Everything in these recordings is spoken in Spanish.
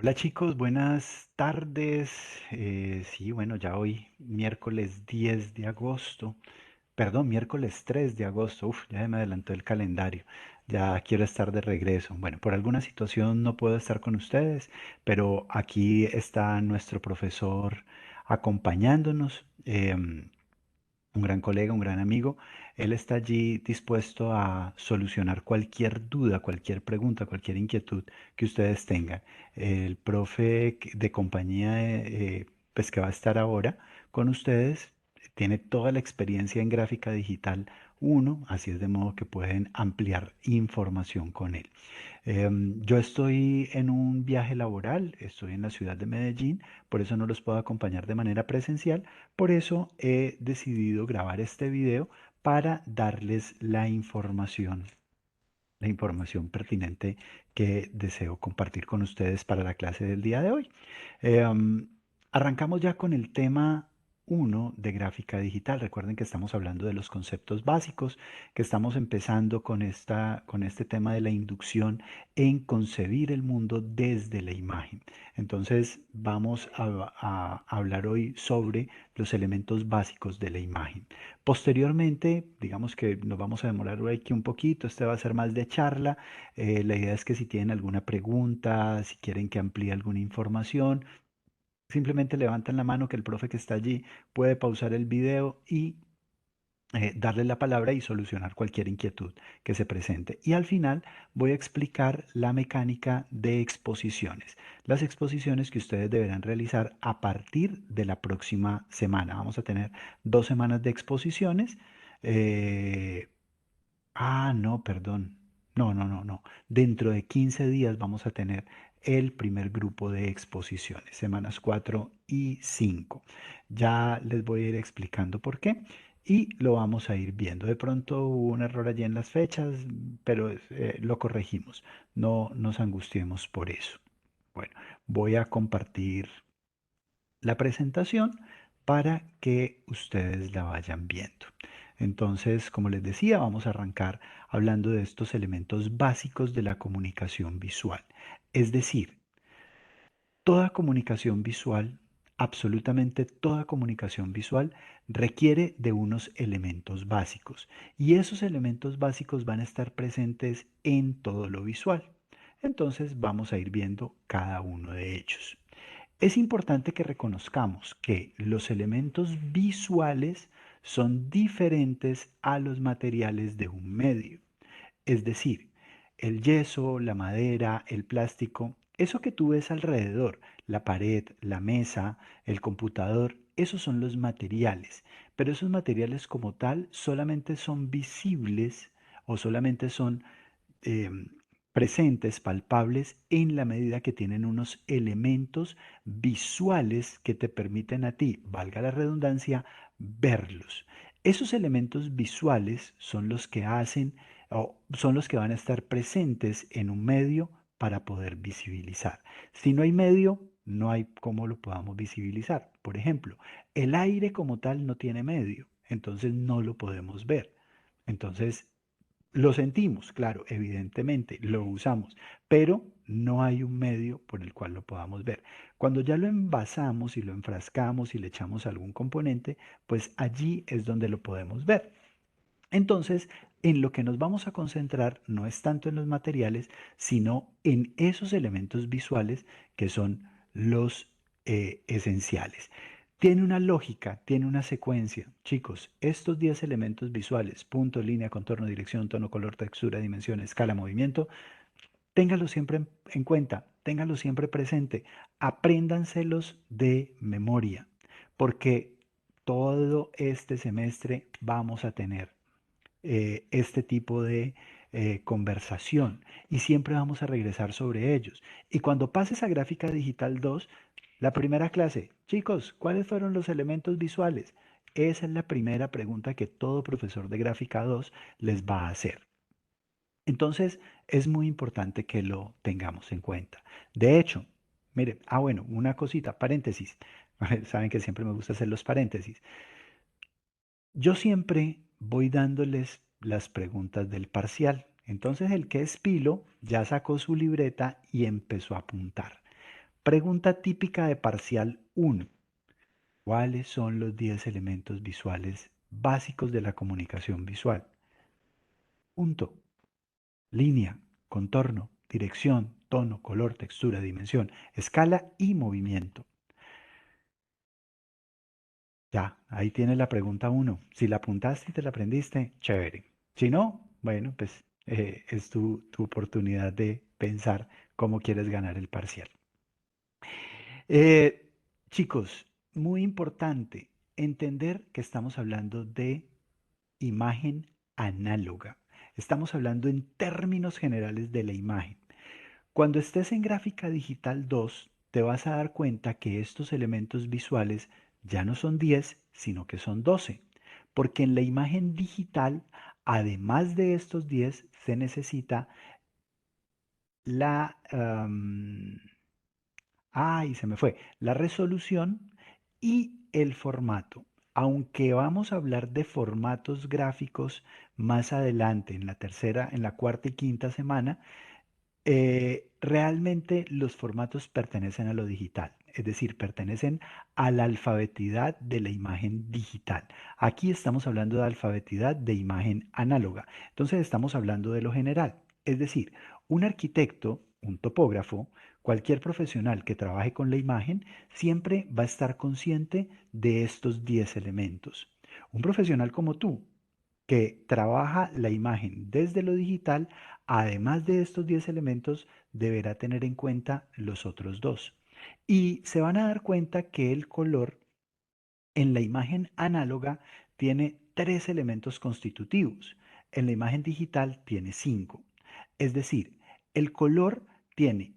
Hola chicos, buenas tardes. Sí, bueno, ya hoy miércoles 10 de agosto, perdón, miércoles 3 de agosto. Uf, ya se me adelantó el calendario. Ya quiero estar de regreso. Bueno, por alguna situación no puedo estar con ustedes, pero aquí está nuestro profesor acompañándonos. Un gran colega, un gran amigo. Él está allí dispuesto a solucionar cualquier duda, cualquier pregunta, cualquier inquietud que ustedes tengan. El profe de compañía, pues que va a estar ahora con ustedes, tiene toda la experiencia en gráfica digital uno, así es de modo que pueden ampliar información con él. Yo estoy en un viaje laboral, estoy en la ciudad de Medellín, por eso no los puedo acompañar de manera presencial, por eso he decidido grabar este video para darles la información pertinente que deseo compartir con ustedes para la clase del día de hoy. Arrancamos ya con el tema uno de gráfica digital. Recuerden que estamos hablando de los conceptos básicos, que estamos empezando con este tema de la inducción en concebir el mundo desde la imagen. Entonces, vamos a hablar hoy sobre los elementos básicos de la imagen. Posteriormente, digamos que nos vamos a demorar aquí un poquito, este va a ser más de charla. La idea es que si tienen alguna pregunta, si quieren que amplíe alguna información, simplemente levantan la mano que el profe que está allí puede pausar el video y darle la palabra y solucionar cualquier inquietud que se presente. Y al final voy a explicar la mecánica de exposiciones. Las exposiciones que ustedes deberán realizar a partir de la próxima semana. Vamos a tener 2 semanas de exposiciones. Eh, no, perdón. No, no, no, no. Dentro de 15 días vamos a tener el primer grupo de exposiciones, semanas 4 y 5. Ya les voy a ir explicando por qué y lo vamos a ir viendo. De pronto hubo un error allí en las fechas, pero lo corregimos. No nos angustiemos por eso. Bueno, voy a compartir la presentación para que ustedes la vayan viendo. Entonces, como les decía, vamos a arrancar hablando de estos elementos básicos de la comunicación visual. Es decir, toda comunicación visual, absolutamente toda comunicación visual requiere de unos elementos básicos y esos elementos básicos van a estar presentes en todo lo visual. Entonces, vamos a ir viendo cada uno de ellos. Es importante que reconozcamos que los elementos visuales son diferentes a los materiales de un medio. Es decir, el yeso, la madera, el plástico, eso que tú ves alrededor, la pared, la mesa, el computador, esos son los materiales. Pero esos materiales como tal solamente son visibles o solamente son em, presentes, palpables, en la medida que tienen unos elementos visuales que te permiten a ti, valga la redundancia, verlos. Esos elementos visuales son los que hacen o son los que van a estar presentes en un medio para poder visibilizar. Si no hay medio, no hay cómo lo podamos visibilizar. Por ejemplo, el aire como tal no tiene medio, entonces no lo podemos ver. Entonces, lo sentimos, claro, evidentemente, lo usamos, pero no hay un medio por el cual lo podamos ver. Cuando ya lo envasamos y lo enfrascamos y le echamos algún componente, pues allí es donde lo podemos ver. Entonces, en lo que nos vamos a concentrar no es tanto en los materiales, sino en esos elementos visuales que son los esenciales. Tiene una lógica, tiene una secuencia. Chicos, estos 10 elementos visuales, punto, línea, contorno, dirección, tono, color, textura, dimensión, escala, movimiento, téngalos siempre en cuenta, téngalos siempre presente, apréndanselos de memoria, porque todo este semestre vamos a tener este tipo de conversación y siempre vamos a regresar sobre ellos. Y cuando pases a gráfica digital 2, la primera clase, chicos, ¿cuáles fueron los elementos visuales? Esa es la primera pregunta que todo profesor de gráfica 2 les va a hacer. Entonces, es muy importante que lo tengamos en cuenta. De hecho, mire, bueno, una cosita, paréntesis. Saben que siempre me gusta hacer los paréntesis. Yo siempre voy dándoles las preguntas del parcial. Entonces el que es pilo ya sacó su libreta y empezó a apuntar. Pregunta típica de parcial uno. ¿Cuáles son los 10 elementos visuales básicos de la comunicación visual? Punto. Línea, contorno, dirección, tono, color, textura, dimensión, escala y movimiento. Ya, ahí tienes la pregunta uno. Si la apuntaste y te la aprendiste, chévere. Si no, bueno, pues es tu oportunidad de pensar cómo quieres ganar el parcial. Eh, Chicos, muy importante entender que estamos hablando de imagen análoga. Estamos hablando en términos generales de la imagen. Cuando estés en gráfica digital 2, te vas a dar cuenta que estos elementos visuales ya no son 10, sino que son 12, porque en la imagen digital, además de estos 10, se necesita la, se me fue, la resolución y el formato. Aunque vamos a hablar de formatos gráficos más adelante, en la tercera, en la cuarta y quinta semana, realmente los formatos pertenecen a lo digital, es decir, pertenecen a la alfabetidad de la imagen digital. Aquí estamos hablando de alfabetidad de imagen análoga. Entonces estamos hablando de lo general, es decir, un arquitecto, un topógrafo, cualquier profesional que trabaje con la imagen, siempre va a estar consciente de estos 10 elementos. Un profesional como tú, que trabaja la imagen desde lo digital, además de estos 10 elementos, deberá tener en cuenta los otros dos. Y se van a dar cuenta que el color en la imagen análoga tiene 3 elementos constitutivos. En la imagen digital tiene 5. Es decir, el color tiene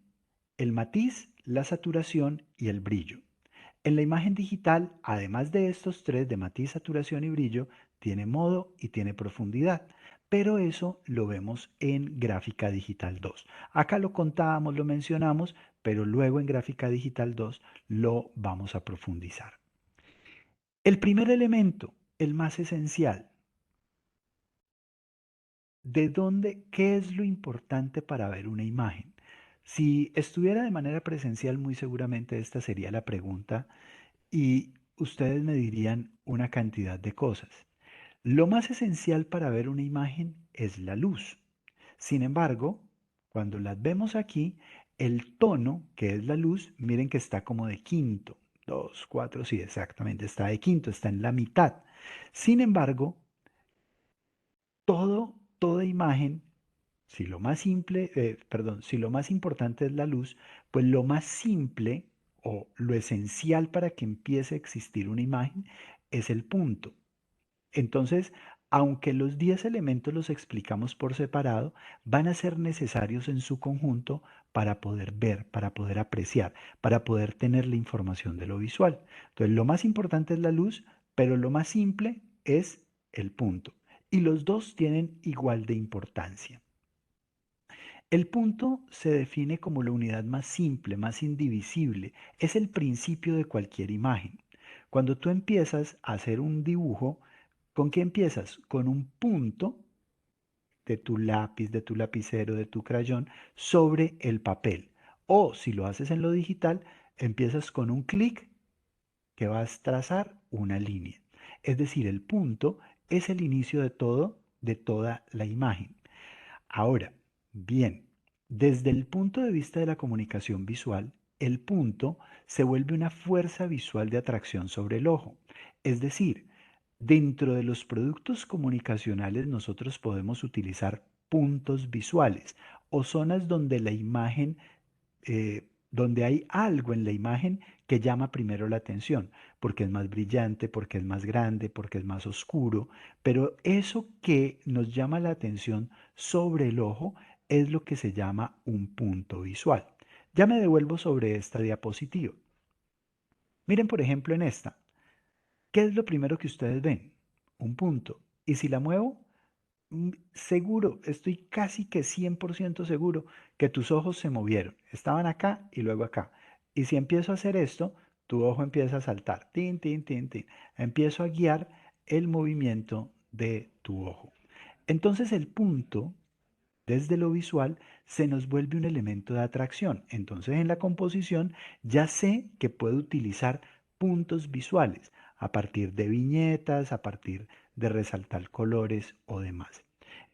el matiz, la saturación y el brillo. En la imagen digital, además de estos tres de matiz, saturación y brillo, tiene modo y tiene profundidad. Pero eso lo vemos en gráfica digital 2. Acá lo contábamos, lo mencionamos, pero luego en gráfica digital 2 lo vamos a profundizar. El primer elemento, el más esencial, ¿de dónde, qué es lo importante para ver una imagen? Si estuviera de manera presencial, muy seguramente esta sería la pregunta y ustedes me dirían una cantidad de cosas. Lo más esencial para ver una imagen es la luz. Sin embargo, cuando las vemos aquí, el tono, que es la luz, miren que está como de quinto. 2, 4, sí, exactamente, está de quinto, está en la mitad. Sin embargo, toda imagen, si lo más simple, perdón, si lo más importante es la luz, pues lo más simple o lo esencial para que empiece a existir una imagen es el punto. Entonces, aunque los 10 elementos los explicamos por separado, van a ser necesarios en su conjunto para poder ver, para poder apreciar, para poder tener la información de lo visual. Entonces, lo más importante es la luz, pero lo más simple es el punto. Y los dos tienen igual de importancia. El punto se define como la unidad más simple, más indivisible. Es el principio de cualquier imagen. Cuando tú empiezas a hacer un dibujo, ¿con qué empiezas? Con un punto de tu lápiz, de tu lapicero, de tu crayón sobre el papel. O si lo haces en lo digital, empiezas con un clic que vas a trazar una línea. Es decir, el punto es el inicio de todo, de toda la imagen. Ahora, bien, desde el punto de vista de la comunicación visual, el punto se vuelve una fuerza visual de atracción sobre el ojo. Es decir, dentro de los productos comunicacionales nosotros podemos utilizar puntos visuales o zonas donde la imagen, donde hay algo en la imagen que llama primero la atención, porque es más brillante, porque es más grande, porque es más oscuro, pero eso que nos llama la atención sobre el ojo es lo que se llama un punto visual. Ya me devuelvo sobre esta diapositiva. Miren, por ejemplo, en esta. ¿Qué es lo primero que ustedes ven? Un punto. Y si la muevo, seguro, estoy casi que 100% seguro que tus ojos se movieron. Estaban acá y luego acá. Y si empiezo a hacer esto, tu ojo empieza a saltar. Tin, tin, tin, tin. Empiezo a guiar el movimiento de tu ojo. Entonces el punto desde lo visual, se nos vuelve un elemento de atracción. Entonces en la composición ya sé que puedo utilizar puntos visuales a partir de viñetas, a partir de resaltar colores o demás.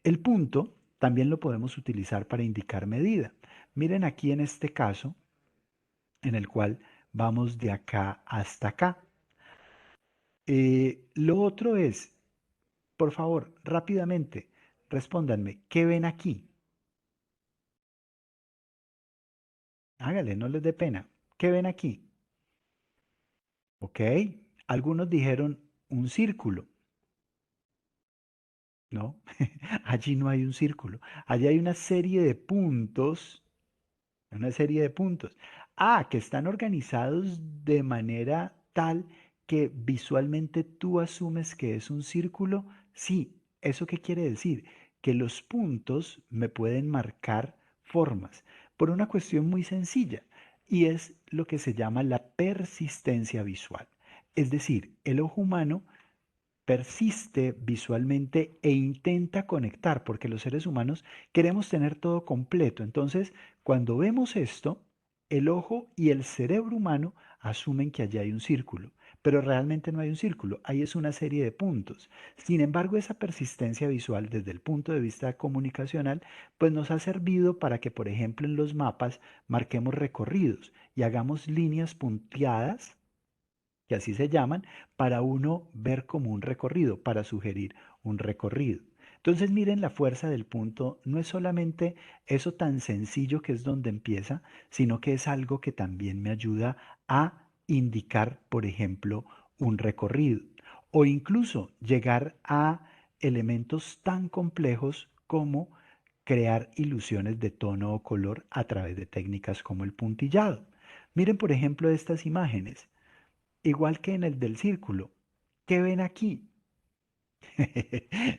El punto también lo podemos utilizar para indicar medida. Miren aquí en este caso, en el cual vamos de acá hasta acá. Lo otro es, por favor, rápidamente, respóndanme, ¿qué ven aquí? Hágale, no les dé pena. ¿Qué ven aquí? ¿Ok? Algunos dijeron un círculo, ¿no? Allí no hay un círculo. Allí hay una serie de puntos. Ah, que están organizados de manera tal que visualmente tú asumes que es un círculo. Sí, ¿eso qué quiere decir? Que los puntos me pueden marcar formas por una cuestión muy sencilla y es lo que se llama la persistencia visual. Es decir, el ojo humano persiste visualmente e intenta conectar, porque los seres humanos queremos tener todo completo. Entonces, cuando vemos esto, el ojo y el cerebro humano asumen que allí hay un círculo, pero realmente no hay un círculo, ahí es una serie de puntos. Sin embargo, esa persistencia visual desde el punto de vista comunicacional, pues nos ha servido para que, por ejemplo, en los mapas marquemos recorridos y hagamos líneas punteadas que así se llaman, para uno ver como un recorrido, para sugerir un recorrido. Entonces miren la fuerza del punto, no es solamente eso tan sencillo que es donde empieza, sino que es algo que también me ayuda a indicar, por ejemplo, un recorrido o incluso llegar a elementos tan complejos como crear ilusiones de tono o color a través de técnicas como el puntillado. Miren, por ejemplo, estas imágenes. Igual que en el del círculo. ¿Qué ven aquí?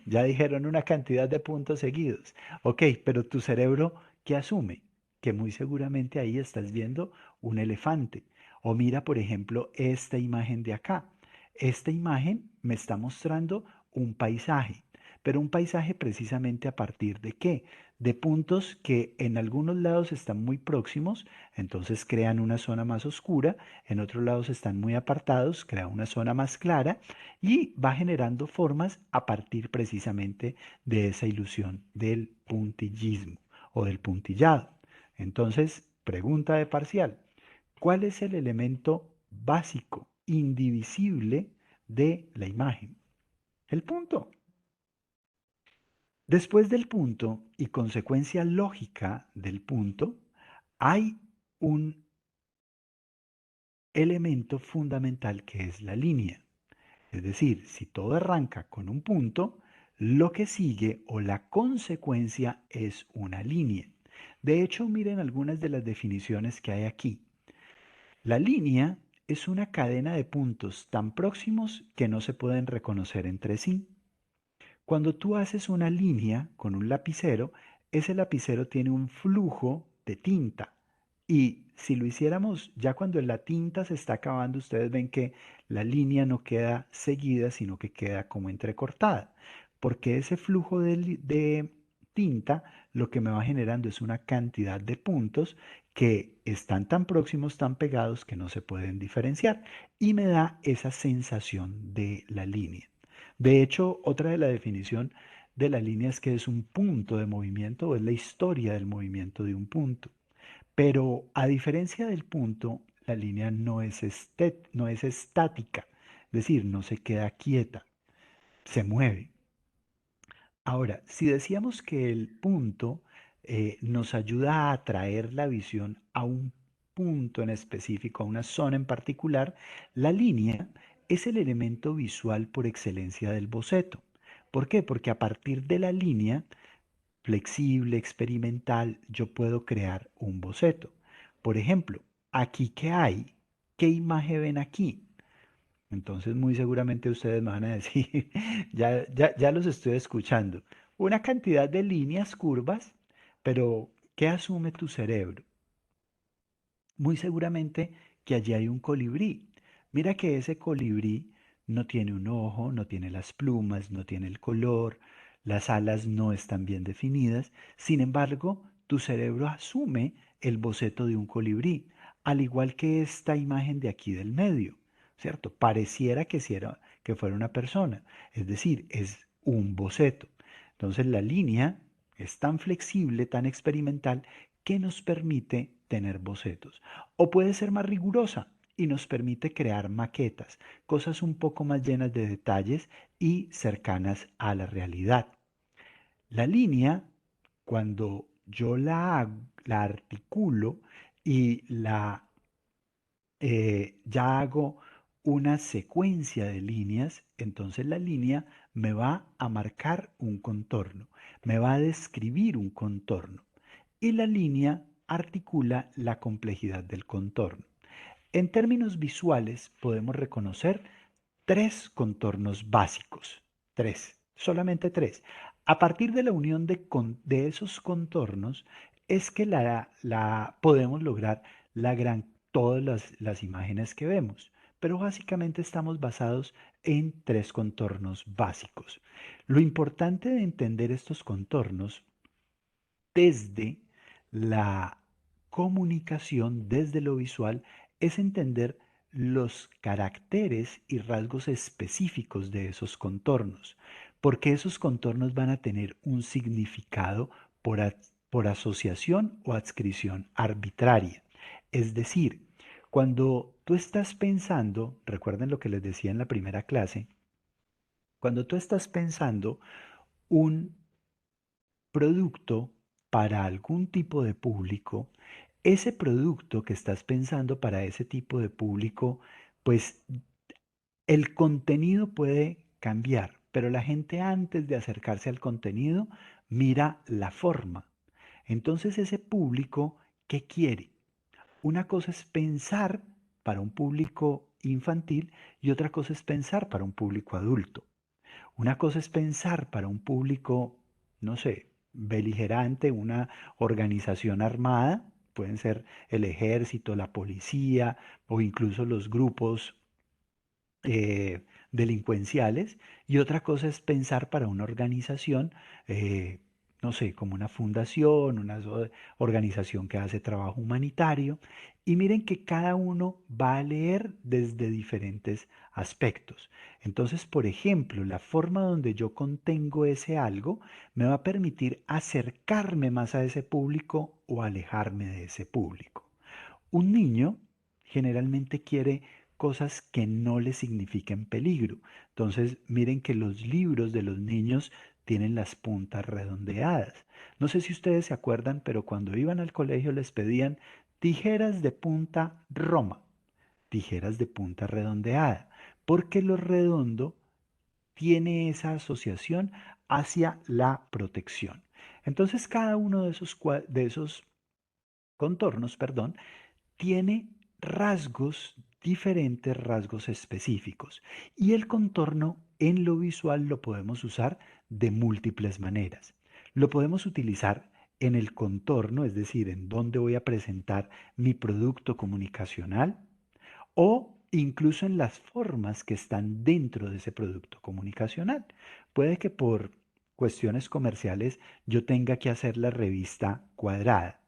Ya dijeron una cantidad de puntos seguidos. Ok, pero tu cerebro, ¿qué asume? Que muy seguramente ahí estás viendo un elefante. O mira, por ejemplo, esta imagen de acá. Esta imagen me está mostrando un paisaje, pero un paisaje precisamente a partir de qué? De puntos que en algunos lados están muy próximos, entonces crean una zona más oscura, en otros lados están muy apartados, crea una zona más clara y va generando formas a partir precisamente de esa ilusión del puntillismo o del puntillado. Entonces, pregunta de parcial, ¿cuál es el elemento básico, indivisible de la imagen? El punto. Después del punto y consecuencia lógica del punto, hay un elemento fundamental que es la línea. Es decir, si todo arranca con un punto, lo que sigue o la consecuencia es una línea. De hecho, miren algunas de las definiciones que hay aquí. La línea es una cadena de puntos tan próximos que no se pueden reconocer entre sí. Cuando tú haces una línea con un lapicero, ese lapicero tiene un flujo de tinta. Y si lo hiciéramos ya cuando la tinta se está acabando, ustedes ven que la línea no queda seguida, sino que queda como entrecortada. Porque ese flujo de tinta lo que me va generando es una cantidad de puntos que están tan próximos, tan pegados que no se pueden diferenciar. Y me da esa sensación de la línea. De hecho, otra de la definición de la línea es que es un punto de movimiento o es la historia del movimiento de un punto. Pero a diferencia del punto, la línea no es estática, es decir, no se queda quieta, se mueve. Ahora, si decíamos que el punto nos ayuda a atraer la visión a un punto en específico, a una zona en particular, la línea es el elemento visual por excelencia del boceto. ¿Por qué? Porque a partir de la línea flexible, experimental, yo puedo crear un boceto. Por ejemplo, aquí qué hay, ¿qué imagen ven aquí? Entonces, muy seguramente ustedes me van a decir, ya los estoy escuchando. Una cantidad de líneas curvas, pero ¿qué asume tu cerebro? Muy seguramente que allí hay un colibrí. Mira que ese colibrí no tiene un ojo, no tiene las plumas, no tiene el color. las alas no están bien definidas, sin embargo, tu cerebro asume el boceto de un colibrí, al igual que esta imagen de aquí del medio, ¿cierto? Pareciera que fuera una persona, es decir, es un boceto. Entonces la línea es tan flexible, tan experimental, que nos permite tener bocetos. O puede ser más rigurosa y nos permite crear maquetas, cosas un poco más llenas de detalles y cercanas a la realidad. La línea, cuando yo la articulo y ya hago una secuencia de líneas, entonces la línea me va a marcar un contorno, me va a describir un contorno y la línea articula la complejidad del contorno. En términos visuales podemos reconocer tres contornos básicos, tres, solamente tres. A partir de la unión de esos contornos es que podemos lograr todas las imágenes que vemos, pero básicamente estamos basados en tres contornos básicos. Lo importante de entender estos contornos desde la comunicación, desde lo visual, es entender los caracteres y rasgos específicos de esos contornos, porque esos contornos van a tener un significado por asociación o adscripción arbitraria. Es decir, cuando tú estás pensando, recuerden lo que les decía en la primera clase, cuando tú estás pensando un producto para algún tipo de público, ese producto que estás pensando para ese tipo de público, pues el contenido puede cambiar, pero la gente antes de acercarse al contenido mira la forma. Entonces ese público, ¿qué quiere? Una cosa es pensar para un público infantil y otra cosa es pensar para un público adulto. Una cosa es pensar para un público, no sé, beligerante, una organización armada, pueden ser el ejército, la policía o incluso los grupos delincuenciales, y otra cosa es pensar para una organización, eh, no sé, como una fundación, organización que hace trabajo humanitario, y miren que cada uno va a leer desde diferentes aspectos. Entonces, por ejemplo, la forma donde yo contengo ese algo me va a permitir acercarme más a ese público o alejarme de ese público. Un niño generalmente quiere cosas que no le signifiquen peligro. Entonces, miren que los libros de los niños tienen las puntas redondeadas. No sé si ustedes se acuerdan, pero cuando iban al colegio les pedían tijeras de punta Roma, tijeras de punta redondeada, porque lo redondo tiene esa asociación hacia la protección. Entonces, cada uno de esos contornos, perdón, tiene rasgos diferentes, rasgos específicos. Y el contorno en lo visual lo podemos usar de múltiples maneras. Lo podemos utilizar en el contorno, es decir, en dónde voy a presentar mi producto comunicacional, o incluso en las formas que están dentro de ese producto comunicacional. Puede que por cuestiones comerciales yo tenga que hacer la revista cuadrada,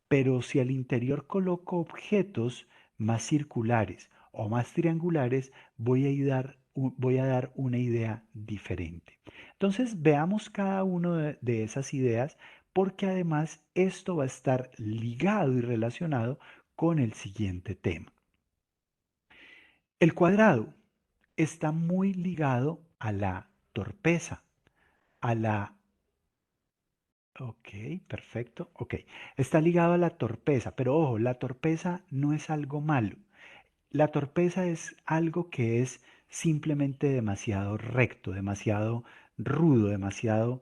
pero si al interior coloco objetos más circulares o más triangulares, voy a dar una idea diferente. Entonces veamos cada una de esas ideas, porque además esto va a estar ligado y relacionado con el siguiente tema. El cuadrado está muy ligado a la torpeza, a la... Ok, perfecto. Ok, está ligado a la torpeza, pero ojo, la torpeza no es algo malo. La torpeza es algo que es simplemente demasiado recto, demasiado rudo, demasiado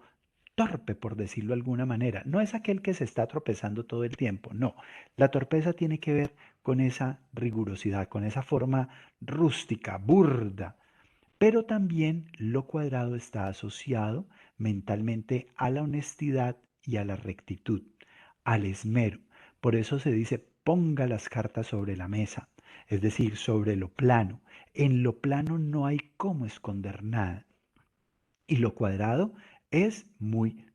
torpe, por decirlo de alguna manera. No es aquel que se está tropezando todo el tiempo, no. La torpeza tiene que ver con esa rigurosidad, con esa forma rústica, burda. Pero también lo cuadrado está asociado mentalmente a la honestidad y a la rectitud, al esmero. Por eso se dice ponga las cartas sobre la mesa, es decir, sobre lo plano. En lo plano no hay cómo esconder nada. Y lo cuadrado Es muy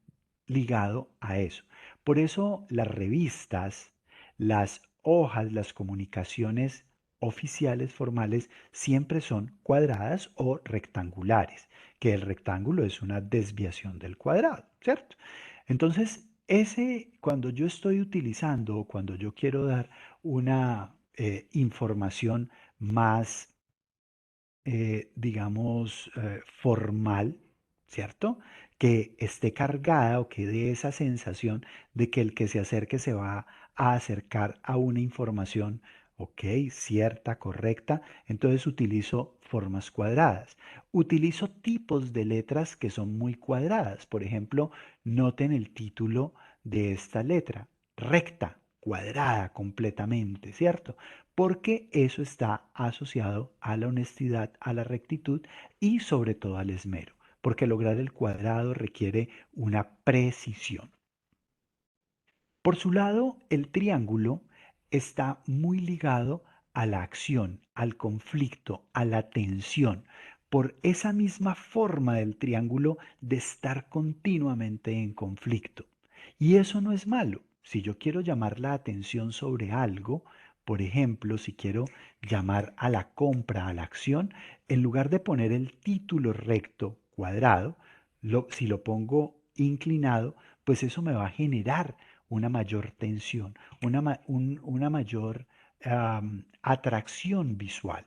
ligado a eso. Por eso las revistas, las hojas, las comunicaciones oficiales formales siempre son cuadradas o rectangulares, que el rectángulo es una desviación del cuadrado, ¿cierto? Entonces, cuando yo estoy utilizando o cuando yo quiero dar una información más digamos, formal, ¿cierto? Que esté cargada o que dé esa sensación de que el que se acerque se va a acercar a una información, ok, cierta, correcta. Entonces utilizo formas cuadradas. Utilizo tipos de letras que son muy cuadradas. Por ejemplo, noten el título de esta letra, recta, cuadrada completamente, ¿cierto? Porque eso está asociado a la honestidad, a la rectitud y sobre todo al esmero, porque lograr el cuadrado requiere una precisión. Por su lado, el triángulo está muy ligado a la acción, al conflicto, a la tensión, por esa misma forma del triángulo de estar continuamente en conflicto. Y eso no es malo. Si yo quiero llamar la atención sobre algo, por ejemplo, si quiero llamar a la compra, a la acción, en lugar de poner el título recto, cuadrado, si lo pongo inclinado, pues eso me va a generar una mayor tensión, una mayor atracción visual.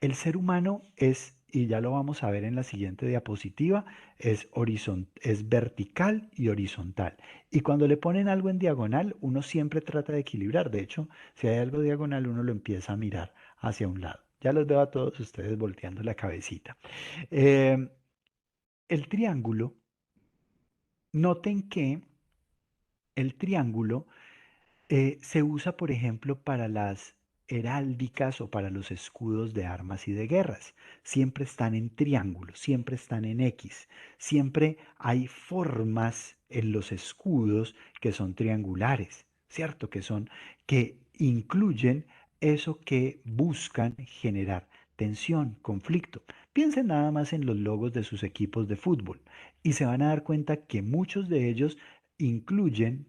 El ser humano es, y ya lo vamos a ver en la siguiente diapositiva, es vertical y horizontal. Y cuando le ponen algo en diagonal, uno siempre trata de equilibrar. De hecho, si hay algo diagonal, uno lo empieza a mirar hacia un lado. Ya los veo a todos ustedes volteando la cabecita. Eh, el triángulo, noten que el triángulo se usa, por ejemplo, para las heráldicas o para los escudos de armas y de guerras. Siempre están en triángulo, siempre están en X. Siempre hay formas en los escudos que son triangulares, ¿cierto? Que incluyen eso que buscan generar tensión, conflicto. Piensen nada más en los logos de sus equipos de fútbol y se van a dar cuenta que muchos de ellos incluyen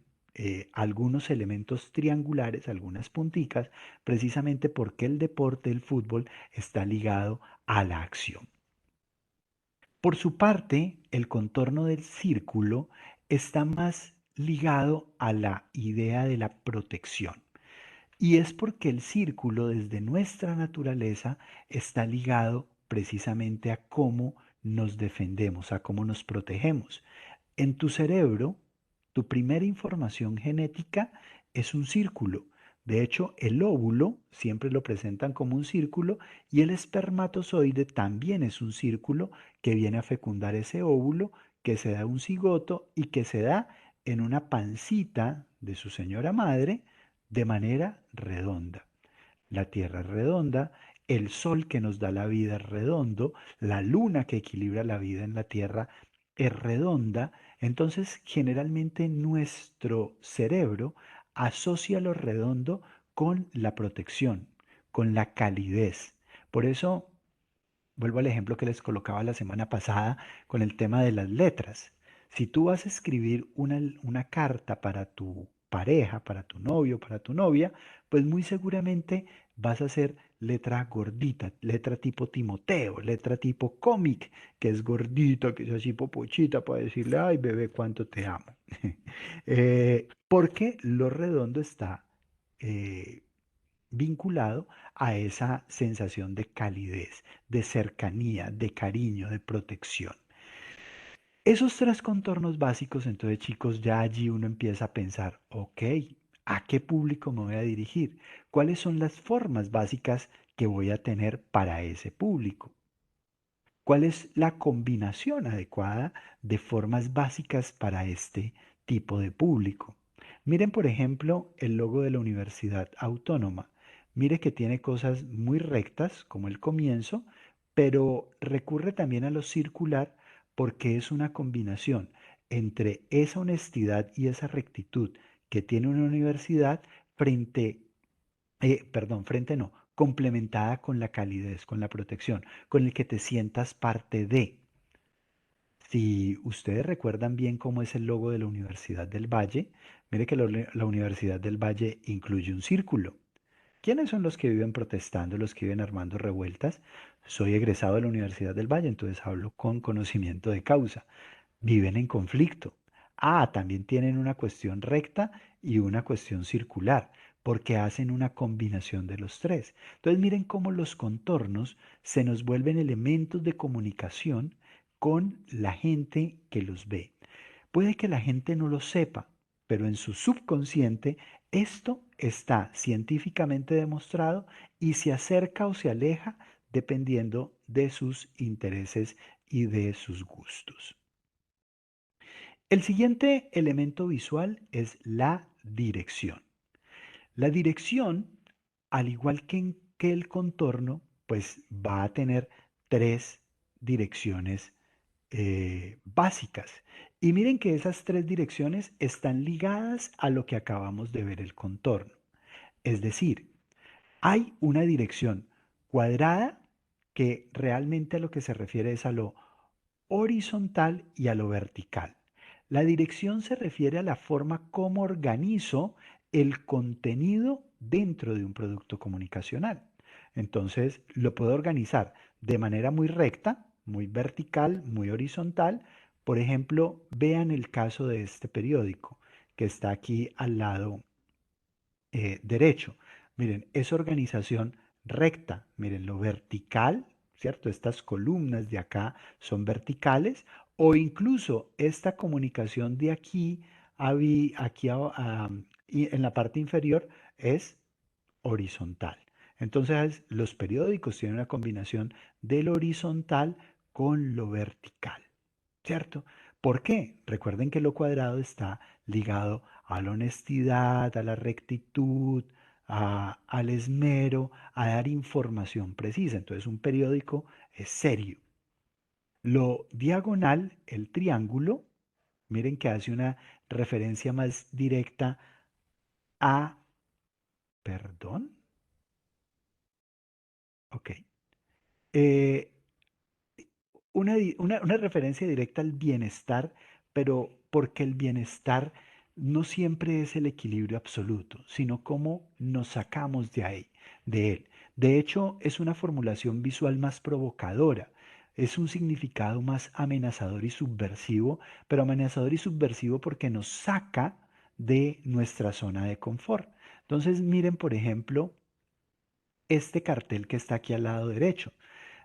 algunos elementos triangulares, algunas punticas, precisamente porque el deporte, el fútbol, está ligado a la acción. Por su parte, el contorno del círculo está más ligado a la idea de la protección. Y es porque el círculo desde nuestra naturaleza está ligado precisamente a cómo nos defendemos, a cómo nos protegemos. En tu cerebro, tu primera información genética es un círculo. De hecho, el óvulo siempre lo presentan como un círculo y el espermatozoide también es un círculo que viene a fecundar ese óvulo, que se da un cigoto y que se da en una pancita de su señora madre de manera redonda. La Tierra es redonda, el Sol que nos da la vida es redondo, la Luna que equilibra la vida en la Tierra es redonda. Entonces, generalmente nuestro cerebro asocia lo redondo con la protección, con la calidez. Por eso, vuelvo al ejemplo que les colocaba la semana pasada con el tema de las letras. Si tú vas a escribir una carta para tu pareja, para tu novio, para tu novia, pues muy seguramente vas a hacer letra gordita, letra tipo Timoteo, letra tipo cómic, que es gordita, que es así popochita para decirle, ay bebé, cuánto te amo. Porque lo redondo está eh, vinculado a esa sensación de calidez, de cercanía, de cariño, de protección. Esos tres contornos básicos, entonces chicos, ya allí uno empieza a pensar, ok, ¿a qué público me voy a dirigir? ¿Cuáles son las formas básicas que voy a tener para ese público? ¿Cuál es la combinación adecuada de formas básicas para este tipo de público? Miren, por ejemplo, el logo de la Universidad Autónoma. Mire que tiene cosas muy rectas, como el comienzo, pero recurre también a lo circular porque es una combinación entre esa honestidad y esa rectitud que tiene una universidad frente frente no, complementada con la calidez, con la protección, con el que te sientas parte de. Si ustedes recuerdan bien cómo es el logo de la Universidad del Valle, mire que la Universidad del Valle incluye un círculo. ¿Quiénes son los que viven protestando, los que viven armando revueltas? Soy egresado de la Universidad del Valle, entonces hablo con conocimiento de causa. Viven en conflicto. Ah, también tienen una cuestión recta y una cuestión circular, porque hacen una combinación de los tres. Entonces miren cómo los contornos se nos vuelven elementos de comunicación con la gente que los ve. Puede que la gente no lo sepa, pero en su subconsciente esto está científicamente demostrado y se acerca o se aleja dependiendo de sus intereses y de sus gustos. El siguiente elemento visual es la dirección. La dirección, al igual que el contorno, pues va a tener tres direcciones básicas. Y miren que esas tres direcciones están ligadas a lo que acabamos de ver el contorno. Es decir, hay una dirección cuadrada que realmente a lo que se refiere es a lo horizontal y a lo vertical. La dirección se refiere a la forma como organizo el contenido dentro de un producto comunicacional. Entonces, lo puedo organizar de manera muy recta, muy vertical, muy horizontal. Por ejemplo, vean el caso de este periódico que está aquí al lado derecho. Miren, es organización recta. Miren, lo vertical, ¿cierto? Estas columnas de acá son verticales o incluso esta comunicación de aquí aquí y en la parte inferior es horizontal. Entonces, los periódicos tienen una combinación del horizontal con lo vertical. ¿Cierto? ¿Por qué? Recuerden que lo cuadrado está ligado a la honestidad, a la rectitud, al esmero, a dar información precisa. Entonces un periódico es serio. Lo diagonal, el triángulo, miren que hace una referencia más directa a, perdón, ok, Eh, una referencia directa al bienestar, pero porque el bienestar no siempre es el equilibrio absoluto, sino cómo nos sacamos de él. De hecho, es una formulación visual más provocadora, es un significado más amenazador y subversivo, pero amenazador y subversivo porque nos saca de nuestra zona de confort. Entonces, miren, por ejemplo, este cartel que está aquí al lado derecho.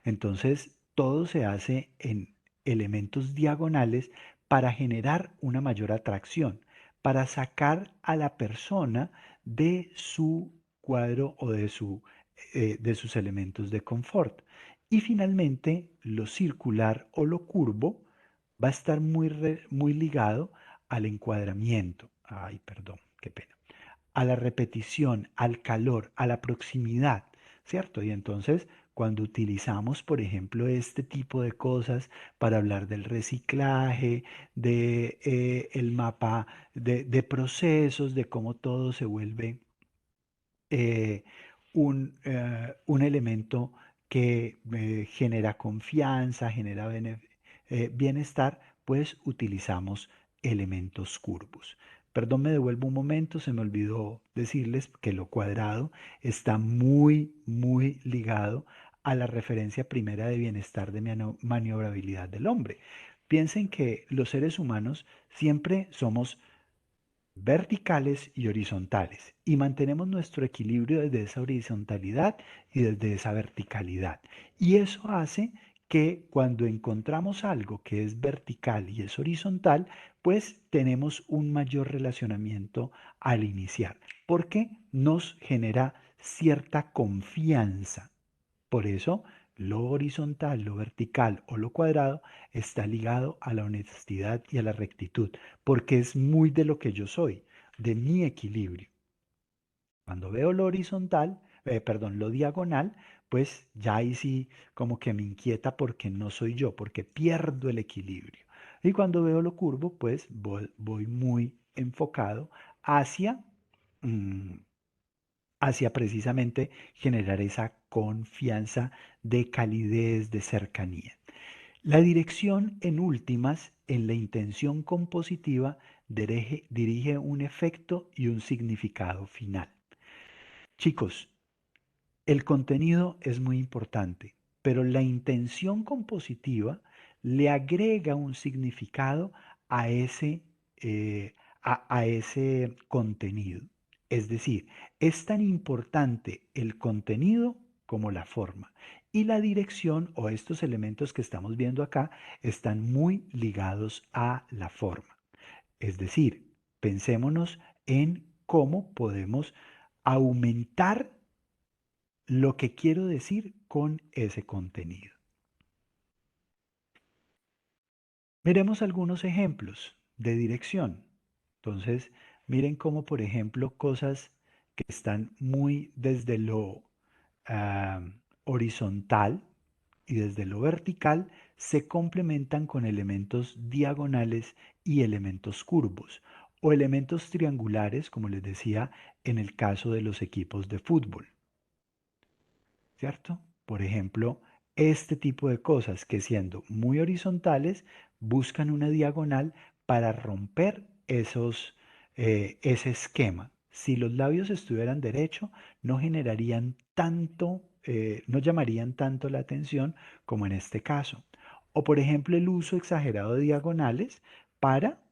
Entonces, todo se hace en elementos diagonales para generar una mayor atracción, para sacar a la persona de su cuadro o de sus elementos de confort. Y finalmente, lo circular o lo curvo va a estar muy ligado al encuadramiento. Ay, perdón, qué pena, a la repetición, al calor, a la proximidad, ¿cierto? Y entonces, cuando utilizamos, por ejemplo, este tipo de cosas para hablar del reciclaje, de el mapa de procesos, de cómo todo se vuelve eh, un elemento que genera confianza, genera bienestar, pues utilizamos elementos curvos. Perdón, me devuelvo un momento, se me olvidó decirles que lo cuadrado está muy ligado a la referencia primera de bienestar de maniobrabilidad del hombre. Piensen que los seres humanos siempre somos verticales y horizontales y mantenemos nuestro equilibrio desde esa horizontalidad y desde esa verticalidad. Y eso hace que cuando encontramos algo que es vertical y es horizontal, pues tenemos un mayor relacionamiento al iniciar, porque nos genera cierta confianza. Por eso, lo horizontal, lo vertical o lo cuadrado está ligado a la honestidad y a la rectitud, porque es muy de lo que yo soy, de mi equilibrio. Cuando veo lo horizontal, perdón, lo diagonal, pues ya ahí sí como que me inquieta porque no soy yo, porque pierdo el equilibrio. Y cuando veo lo curvo, pues voy muy enfocado hacia, mm, hacia precisamente generar esa confianza de calidez, de cercanía. La dirección, en últimas, en la intención compositiva, dirige un efecto y un significado final. Chicos, el contenido es muy importante, pero la intención compositiva le agrega un significado a eh, a ese contenido. Es decir, es tan importante el contenido como la forma. Y la dirección o estos elementos que estamos viendo acá están muy ligados a la forma. Es decir, pensémonos en cómo podemos aumentar lo que quiero decir con ese contenido. Miremos algunos ejemplos de dirección. Entonces, miren cómo, por ejemplo, cosas que están muy desde lo ah, horizontal y desde lo vertical se complementan con elementos diagonales y elementos curvos o elementos triangulares, como les decía, en el caso de los equipos de fútbol. ¿Cierto? Por ejemplo, este tipo de cosas que siendo muy horizontales buscan una diagonal para romper ese esquema. Si los labios estuvieran derecho, no generarían tanto, no llamarían tanto la atención como en este caso. O por ejemplo, el uso exagerado de diagonales para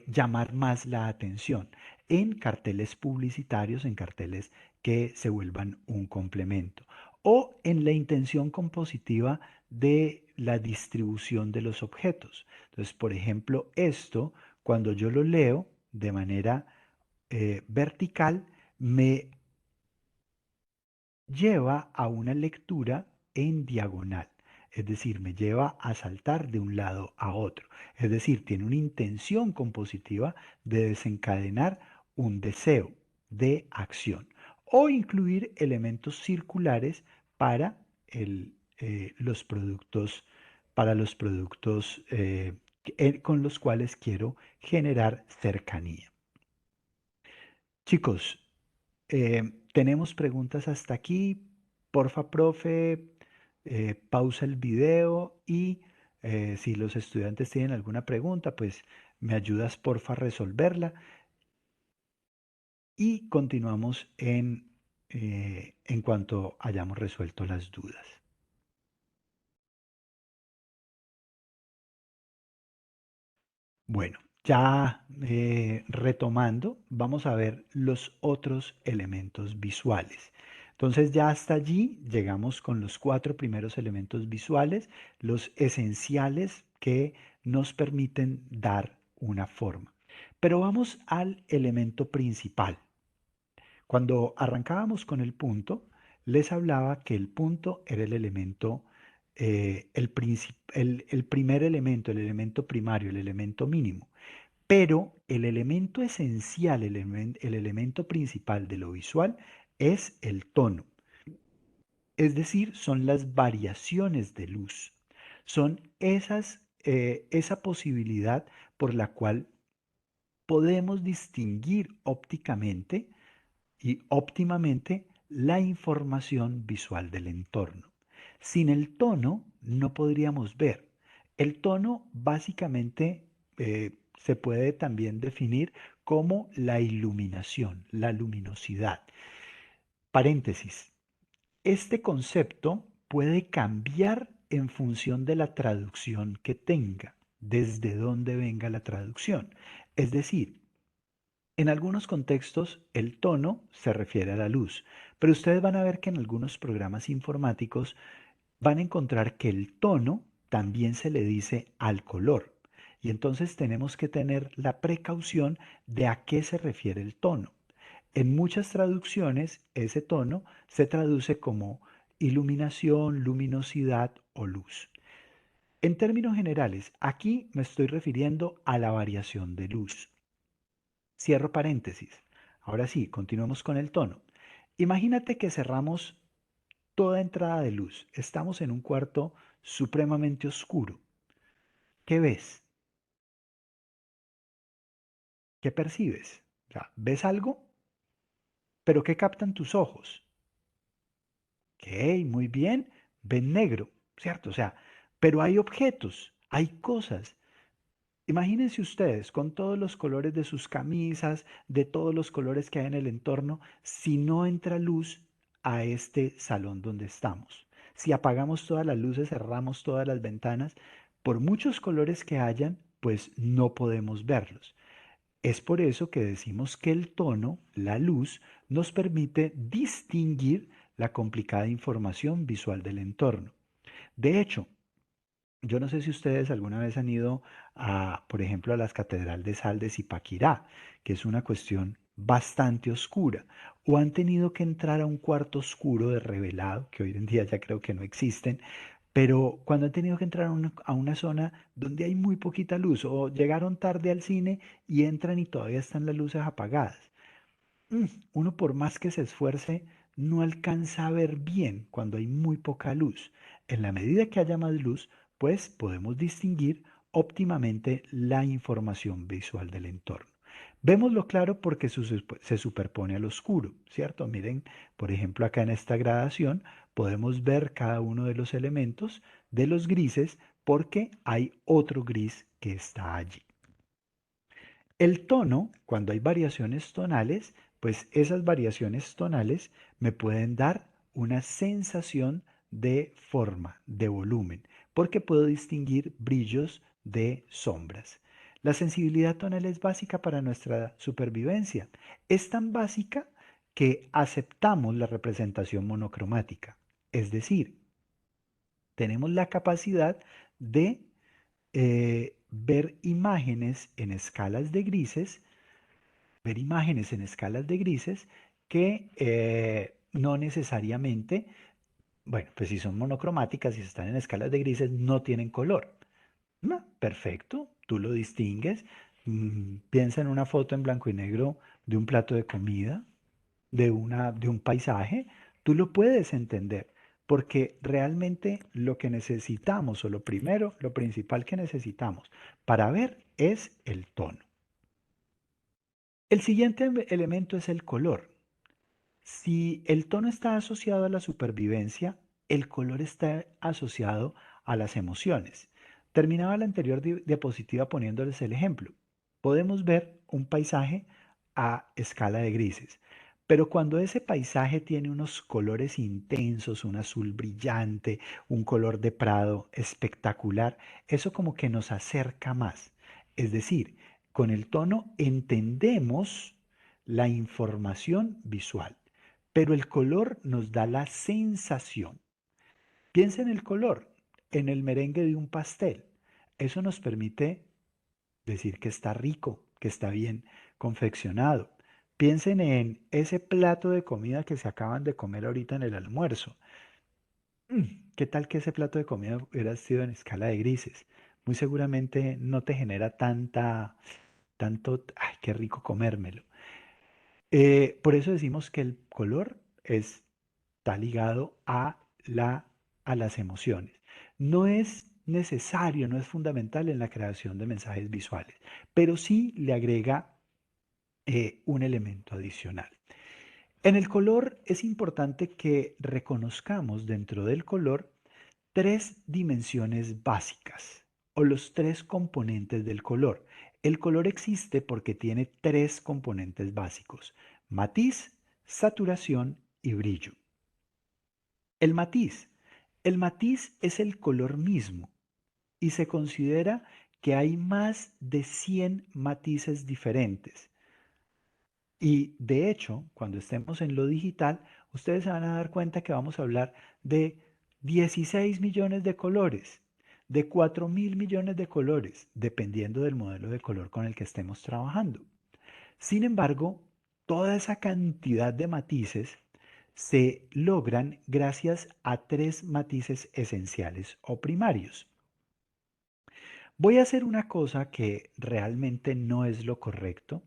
llamar más la atención en carteles publicitarios, en carteles que se vuelvan un complemento o en la intención compositiva de la distribución de los objetos. Entonces, por ejemplo, esto, cuando yo lo leo de manera vertical, me lleva a una lectura en diagonal, es decir, me lleva a saltar de un lado a otro, es decir, tiene una intención compositiva de desencadenar un deseo de acción o incluir elementos circulares para los productos, con los cuales quiero generar cercanía. Chicos, tenemos preguntas hasta aquí. Porfa, profe, pausa el video y si los estudiantes tienen alguna pregunta, pues me ayudas, porfa, a resolverla y continuamos en cuanto hayamos resuelto las dudas. Bueno, ya retomando, vamos a ver los otros elementos visuales. Entonces ya hasta allí llegamos con los cuatro primeros elementos visuales, los esenciales que nos permiten dar una forma. Pero vamos al elemento principal. Cuando arrancábamos con el punto, les hablaba que el punto era el elemento, el primer elemento, el elemento primario, el elemento mínimo. Pero el elemento esencial, el elemento principal de lo visual es el tono. Es decir, son las variaciones de luz. Son esa posibilidad por la cual podemos distinguir ópticamente y óptimamente la información visual del entorno. Sin el tono no podríamos ver. El tono básicamente se puede también definir como la iluminación, la luminosidad. Paréntesis. Este concepto puede cambiar en función de la traducción que tenga, desde dónde venga la traducción. Es decir, en algunos contextos, el tono se refiere a la luz, pero ustedes van a ver que en algunos programas informáticos van a encontrar que el tono también se le dice al color. Y entonces tenemos que tener la precaución de a qué se refiere el tono. En muchas traducciones, ese tono se traduce como iluminación, luminosidad o luz. En términos generales, aquí me estoy refiriendo a la variación de luz. Cierro paréntesis. Ahora sí, continuemos con el tono. Imagínate que cerramos toda entrada de luz. Estamos en un cuarto supremamente oscuro. ¿Qué ves? ¿Qué percibes? O sea, ¿ves algo? ¿Pero qué captan tus ojos? Ok, muy bien. Ven negro, ¿cierto? O sea, Pero hay objetos, hay cosas. Imagínense ustedes con todos los colores de sus camisas, de todos los colores que hay en el entorno, si no entra luz a este salón donde estamos. Si apagamos todas las luces, cerramos todas las ventanas, por muchos colores que hayan, pues no podemos verlos. Es por eso que decimos que el tono, la luz, nos permite distinguir la complicada información visual del entorno. De hecho, yo no sé si ustedes alguna vez han ido a, por ejemplo, a las Catedral de Sal de Zipaquirá, que es una cuestión bastante oscura, o han tenido que entrar a un cuarto oscuro de revelado, que hoy en día ya creo que no existen, pero cuando han tenido que entrar a una zona donde hay muy poquita luz, o llegaron tarde al cine y entran y todavía están las luces apagadas. Mm, Uno por más que se esfuerce, no alcanza a ver bien cuando hay muy poca luz. En la medida que haya más luz, pues podemos distinguir óptimamente la información visual del entorno. Vémoslo claro porque se superpone al oscuro, ¿cierto? Miren, por ejemplo, acá en esta gradación podemos ver cada uno de los elementos de los grises porque hay otro gris que está allí. El tono, cuando hay variaciones tonales, pues esas variaciones tonales me pueden dar una sensación de forma, de volumen, porque puedo distinguir brillos de sombras. La sensibilidad tonal es básica para nuestra supervivencia. Es tan básica que aceptamos la representación monocromática. Es decir, tenemos la capacidad de ver imágenes en escalas de grises, ver imágenes en escalas de grises que no necesariamente, bueno, pues si son monocromáticas y están en escalas de grises, no tienen color. No, perfecto, tú lo distingues. Piensa en una foto en blanco y negro de un plato de comida, de un paisaje, tú lo puedes entender, porque realmente lo que necesitamos, o lo primero, lo principal que necesitamos para ver es el tono. El siguiente elemento es el color. Si el tono está asociado a la supervivencia, el color está asociado a las emociones. Terminaba la anterior diapositiva poniéndoles el ejemplo. Podemos ver un paisaje a escala de grises, pero cuando ese paisaje tiene unos colores intensos, un azul brillante, un color de prado espectacular, eso como que nos acerca más. Es decir, con el tono entendemos la información visual, pero el color nos da la sensación. Piensa en el color, en el merengue de un pastel. Eso nos permite decir que está rico, que está bien confeccionado. Piensen en ese plato de comida que se acaban de comer ahorita en el almuerzo. ¿Qué tal que ese plato de comida hubiera sido en escala de grises? Muy seguramente no te genera tanto, ay, qué rico comérmelo. Por eso decimos que el color está ligado a las emociones. No es necesario, no es fundamental en la creación de mensajes visuales, pero sí le agrega un elemento adicional. En el color es importante que reconozcamos dentro del color tres dimensiones básicas o los tres componentes del color. El color existe porque tiene tres componentes básicos: matiz, saturación y brillo. El matiz. El matiz es el color mismo y se considera que hay más de 100 matices diferentes. Y de hecho, cuando estemos en lo digital, ustedes se van a dar cuenta que vamos a hablar de 16 millones de colores, de 4.000 millones de colores, dependiendo del modelo de color con el que estemos trabajando. Sin embargo, toda esa cantidad de matices se logran gracias a tres matices esenciales o primarios. Voy a hacer una cosa que realmente no es lo correcto,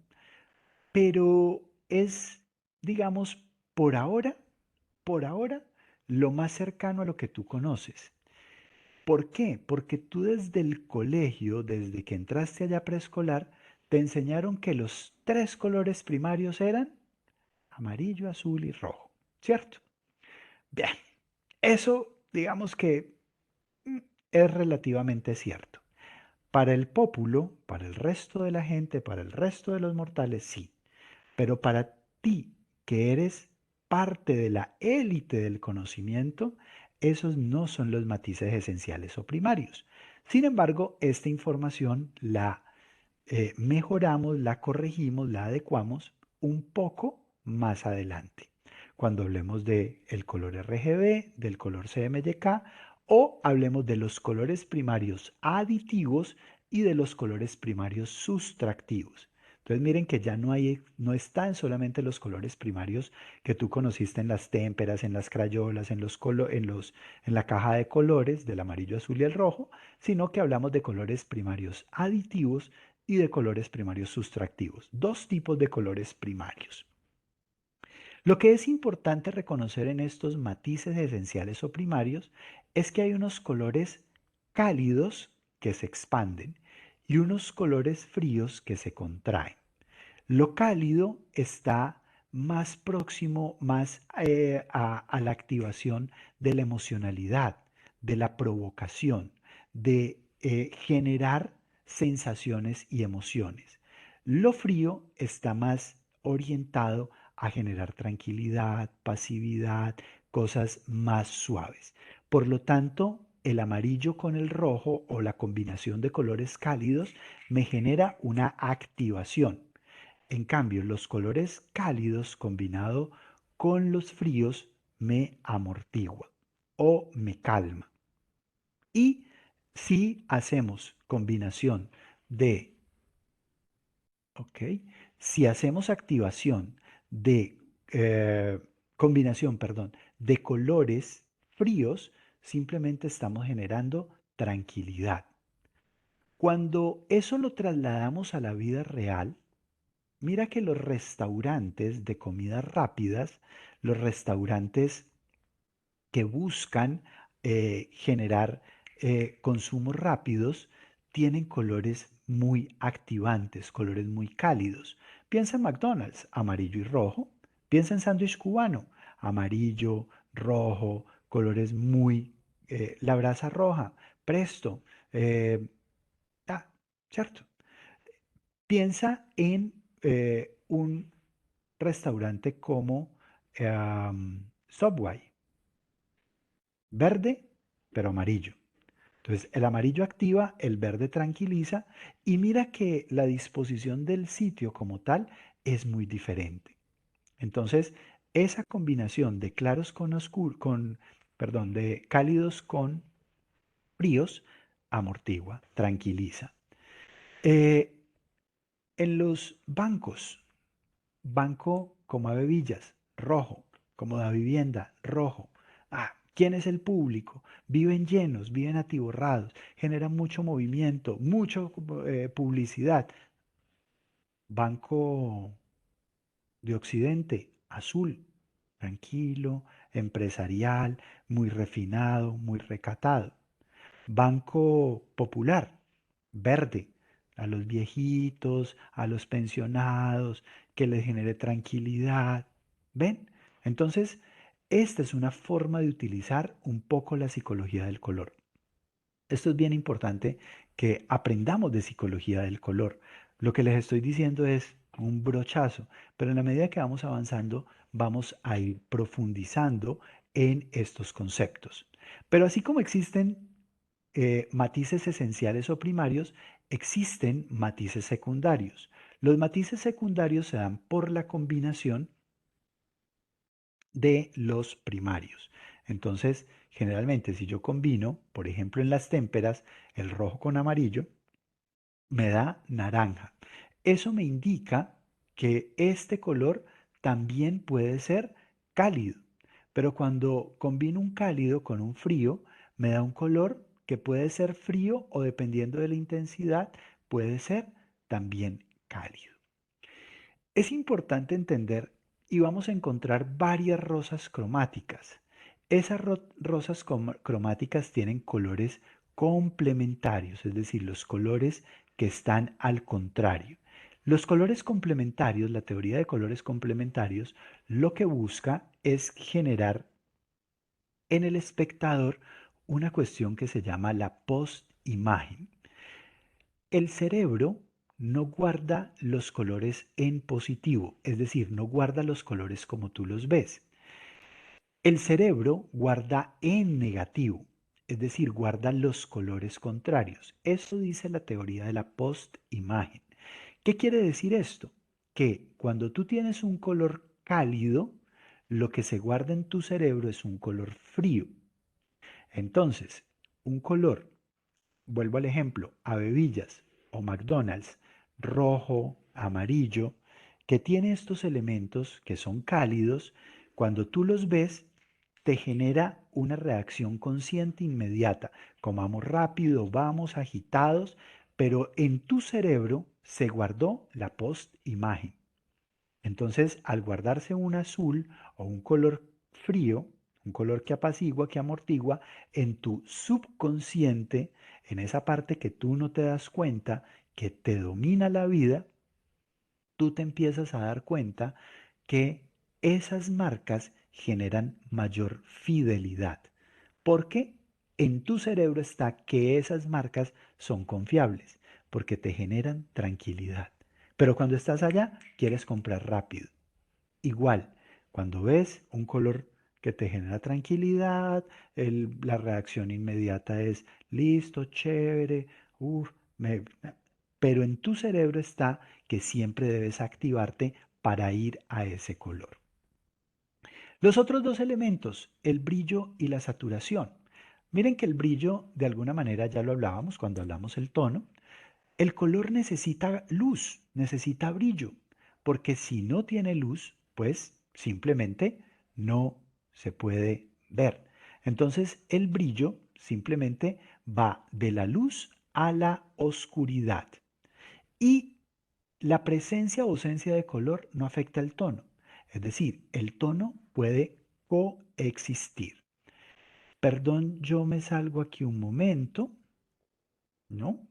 pero es, digamos, por ahora, por ahora, lo más cercano a lo que tú conoces. ¿Por qué? Porque tú desde el colegio, desde que entraste allá a preescolar, te enseñaron que los tres colores primarios eran amarillo, azul y rojo, ¿cierto? Bien, eso digamos que mm, es relativamente cierto. Para el pópulo, para el resto de la gente, para el resto de los mortales, sí. Pero para ti, que eres parte de la élite del conocimiento, esos no son los matices esenciales o primarios. Sin embargo, esta información la mejoramos, la corregimos, la adecuamos un poco más adelante. Cuando hablemos del color RGB, del color CMYK o hablemos de los colores primarios aditivos y de los colores primarios sustractivos. Entonces miren que ya no están solamente los colores primarios que tú conociste en las témperas, en las crayolas, en la caja de colores del amarillo, azul y el rojo, sino que hablamos de colores primarios aditivos y de colores primarios sustractivos. Dos tipos de colores primarios. Lo que es importante reconocer en estos matices esenciales o primarios es que hay unos colores cálidos que se expanden y unos colores fríos que se contraen. Lo cálido está más próximo a la activación de la emocionalidad, de la provocación, de generar sensaciones y emociones. Lo frío está más orientado a generar tranquilidad, pasividad, cosas más suaves. Por lo tanto, el amarillo con el rojo o la combinación de colores cálidos me genera una activación. En cambio, los colores cálidos combinado con los fríos me amortigua o me calma. Y si hacemos combinación de, ok, si hacemos activación de, combinación, perdón, de colores fríos, simplemente estamos generando tranquilidad. Cuando eso lo trasladamos a la vida real, mira que los restaurantes de comidas rápidas, los restaurantes que buscan generar consumos rápidos, tienen colores muy activantes, colores muy cálidos. Piensa en McDonald's, amarillo y rojo. Piensa en sándwich cubano, amarillo, rojo, colores muy... la brasa roja, presto. eh, ¿Cierto? Piensa en un restaurante como Subway, verde pero amarillo. Entonces, el amarillo activa, el verde tranquiliza y mira que la disposición del sitio como tal es muy diferente. Entonces, esa combinación de claros con oscuros, perdón, de cálidos con fríos, amortigua, tranquiliza. Eh, en los bancos, banco como Villas, rojo, como da vivienda, rojo. ¿Quién es el público? Viven llenos, viven atiborrados, generan mucho movimiento, mucha publicidad. Banco de Occidente, azul, tranquilo, empresarial, muy refinado, muy recatado. Banco Popular, verde, a los viejitos, a los pensionados, que les genere tranquilidad. ¿Ven? Entonces, esta es una forma de utilizar un poco la psicología del color. Esto es bien importante que aprendamos de psicología del color. Lo que les estoy diciendo es un brochazo, pero en la medida que vamos avanzando, vamos a ir profundizando en estos conceptos. Pero así como existen matices esenciales o primarios, existen matices secundarios. Los matices secundarios se dan por la combinación de los primarios. Entonces, generalmente si yo combino, por ejemplo, en las témperas, el rojo con amarillo, me da naranja. Eso me indica que este color también puede ser cálido, pero cuando combino un cálido con un frío, me da un color que puede ser frío o dependiendo de la intensidad, puede ser también cálido. Es importante entender y vamos a encontrar varias rosas cromáticas. Esas rosas cromáticas tienen colores complementarios, es decir, los colores que están al contrario. Los colores complementarios, la teoría de colores complementarios, lo que busca es generar en el espectador una cuestión que se llama la postimagen. El cerebro no guarda los colores en positivo, es decir, no guarda los colores como tú los ves. El cerebro guarda en negativo, es decir, guarda los colores contrarios. Eso dice la teoría de la postimagen. ¿Qué quiere decir esto? Que cuando tú tienes un color cálido, lo que se guarda en tu cerebro es un color frío. Entonces, un color, vuelvo al ejemplo, Avevillas o McDonald's, rojo, amarillo, que tiene estos elementos que son cálidos, cuando tú los ves, te genera una reacción consciente inmediata. Comamos rápido, vamos agitados, pero en tu cerebro se guardó la post-imagen. Entonces, al guardarse un azul o un color frío, un color que apacigua, que amortigua, en tu subconsciente, en esa parte que tú no te das cuenta, que te domina la vida, tú te empiezas a dar cuenta que esas marcas generan mayor fidelidad. Porque en tu cerebro está que esas marcas son confiables, porque te generan tranquilidad. Pero cuando estás allá, quieres comprar rápido. Igual, cuando ves un color que te genera tranquilidad, la reacción inmediata es listo, chévere, uff, pero en tu cerebro está que siempre debes activarte para ir a ese color. Los otros dos elementos, el brillo y la saturación. Miren que el brillo, de alguna manera, ya lo hablábamos cuando hablamos el tono, el color necesita luz, necesita brillo, porque si no tiene luz, pues simplemente no se puede ver. Entonces el brillo simplemente va de la luz a la oscuridad. Y la presencia o ausencia de color no afecta el tono. Es decir, el tono puede coexistir. Perdón, yo me salgo aquí un momento, ¿no?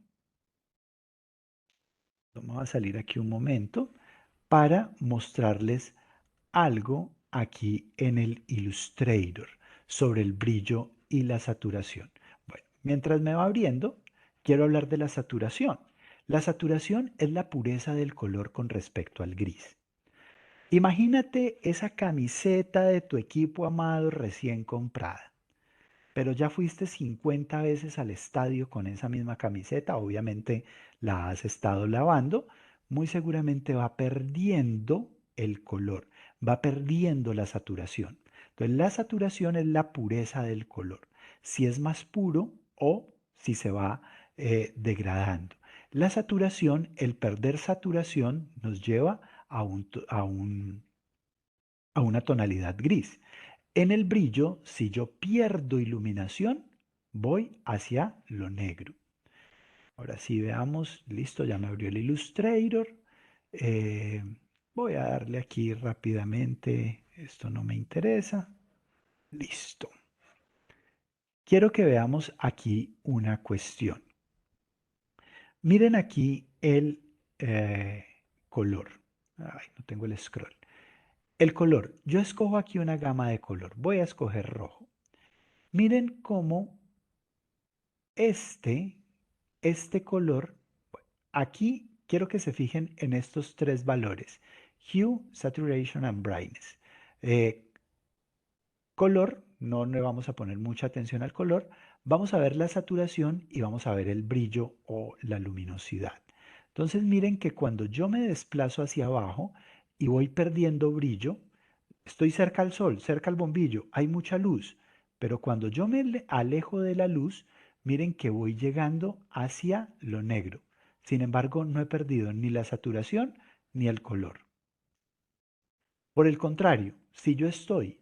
Vamos a salir aquí un momento para mostrarles algo aquí en el Illustrator sobre el brillo y la saturación. Bueno, mientras me va abriendo, quiero hablar de la saturación. La saturación es la pureza del color con respecto al gris. Imagínate esa camiseta de tu equipo amado recién comprada, pero ya fuiste 50 veces al estadio con esa misma camiseta, obviamente la has estado lavando, muy seguramente va perdiendo el color, va perdiendo la saturación. Entonces la saturación es la pureza del color, si es más puro o si se va degradando. La saturación, el perder saturación nos lleva a una tonalidad gris. En el brillo, si yo pierdo iluminación, voy hacia lo negro. Ahora sí, veamos, listo, ya me abrió el Illustrator. Eh, Voy a darle aquí rápidamente, esto no me interesa. Listo. Quiero que veamos aquí una cuestión. Miren aquí el color. Ay, no tengo el scroll. El color. Yo escojo aquí una gama de color. Voy a escoger rojo. Miren cómo Este, este color, aquí quiero que se fijen en estos tres valores, hue, saturation and brightness. Eh, Color, no le vamos a poner mucha atención al color, vamos a ver la saturación y vamos a ver el brillo o la luminosidad. Entonces miren que cuando yo me desplazo hacia abajo y voy perdiendo brillo, estoy cerca al sol, cerca al bombillo, hay mucha luz, pero cuando yo me alejo de la luz, miren que voy llegando hacia lo negro. Sin embargo, no he perdido ni la saturación ni el color. Por el contrario, si yo estoy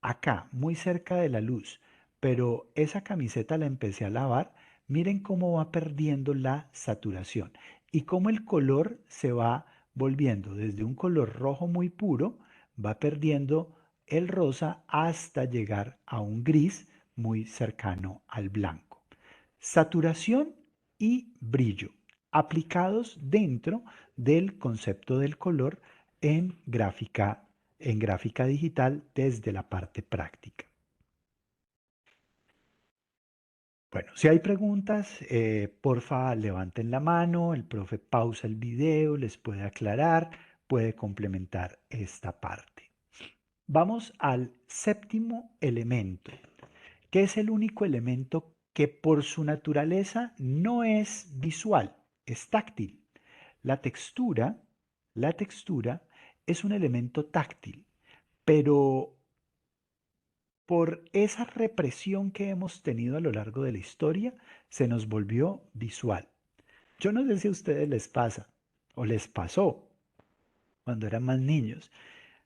acá, muy cerca de la luz, pero esa camiseta la empecé a lavar, miren cómo va perdiendo la saturación y cómo el color se va volviendo desde un color rojo muy puro, va perdiendo el rosa hasta llegar a un gris muy cercano al blanco. Saturación y brillo aplicados dentro del concepto del color en gráfica digital desde la parte práctica. Bueno, si hay preguntas, porfa, levanten la mano, el profe pausa el video, les puede aclarar, puede complementar esta parte. Vamos al séptimo elemento, que es el único elemento que por su naturaleza no es visual, es táctil. La textura, la textura es un elemento táctil, pero por esa represión que hemos tenido a lo largo de la historia, se nos volvió visual. Yo no sé si a ustedes les pasa o les pasó cuando eran más niños,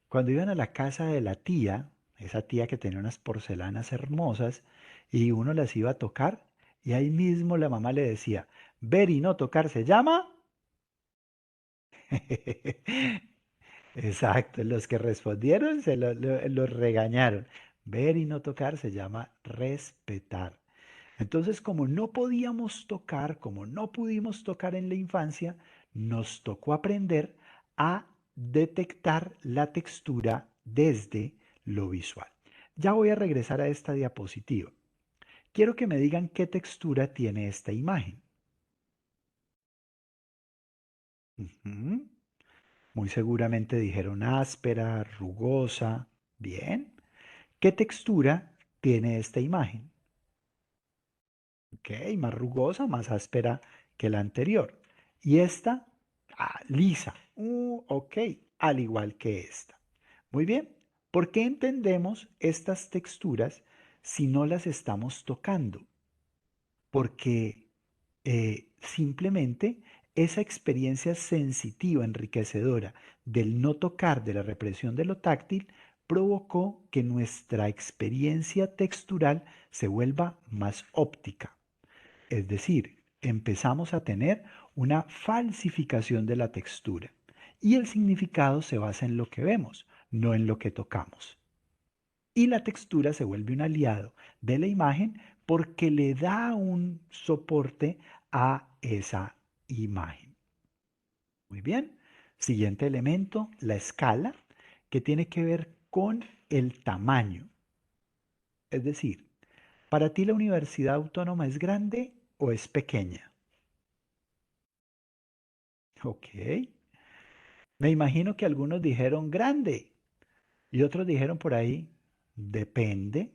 cuando iban a la casa de la tía, esa tía que tenía unas porcelanas hermosas, y uno las iba a tocar, y ahí mismo la mamá le decía, ver y no tocar se llama. Exacto, los que respondieron los regañaron. Ver y no tocar se llama respetar. Entonces, como no podíamos tocar, como no pudimos tocar en la infancia, nos tocó aprender a detectar la textura desde lo visual. Ya voy a regresar a esta diapositiva. Quiero que me digan qué textura tiene esta imagen. Ujú. Muy seguramente dijeron áspera, rugosa. Bien. ¿Qué textura tiene esta imagen? Ok, más rugosa, más áspera que la anterior. Y esta, lisa. Ok, al igual que esta. Muy bien. ¿Por qué entendemos estas texturas si no las estamos tocando? Porque simplemente esa experiencia sensitiva, enriquecedora del no tocar, de la represión de lo táctil, provocó que nuestra experiencia textural se vuelva más óptica. Es decir, empezamos a tener una falsificación de la textura y el significado se basa en lo que vemos, no en lo que tocamos. Y la textura se vuelve un aliado de la imagen porque le da un soporte a esa imagen. Muy bien. Siguiente elemento, la escala, que tiene que ver con el tamaño. Es decir, ¿para ti la Universidad Autónoma es grande o es pequeña? Ok. Me imagino que algunos dijeron grande y otros dijeron por ahí, depende.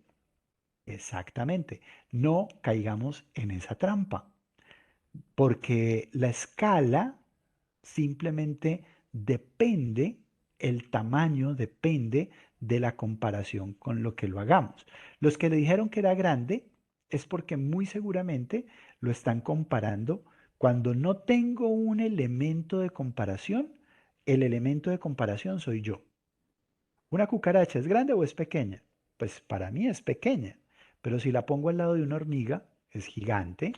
Exactamente. No caigamos en esa trampa, porque la escala simplemente depende, el tamaño depende de la comparación con lo que lo hagamos. Los que le dijeron que era grande es porque muy seguramente lo están comparando cuando no tengo un elemento de comparación, el elemento de comparación soy yo. ¿Una cucaracha es grande o es pequeña? Pues para mí es pequeña, pero si la pongo al lado de una hormiga, es gigante.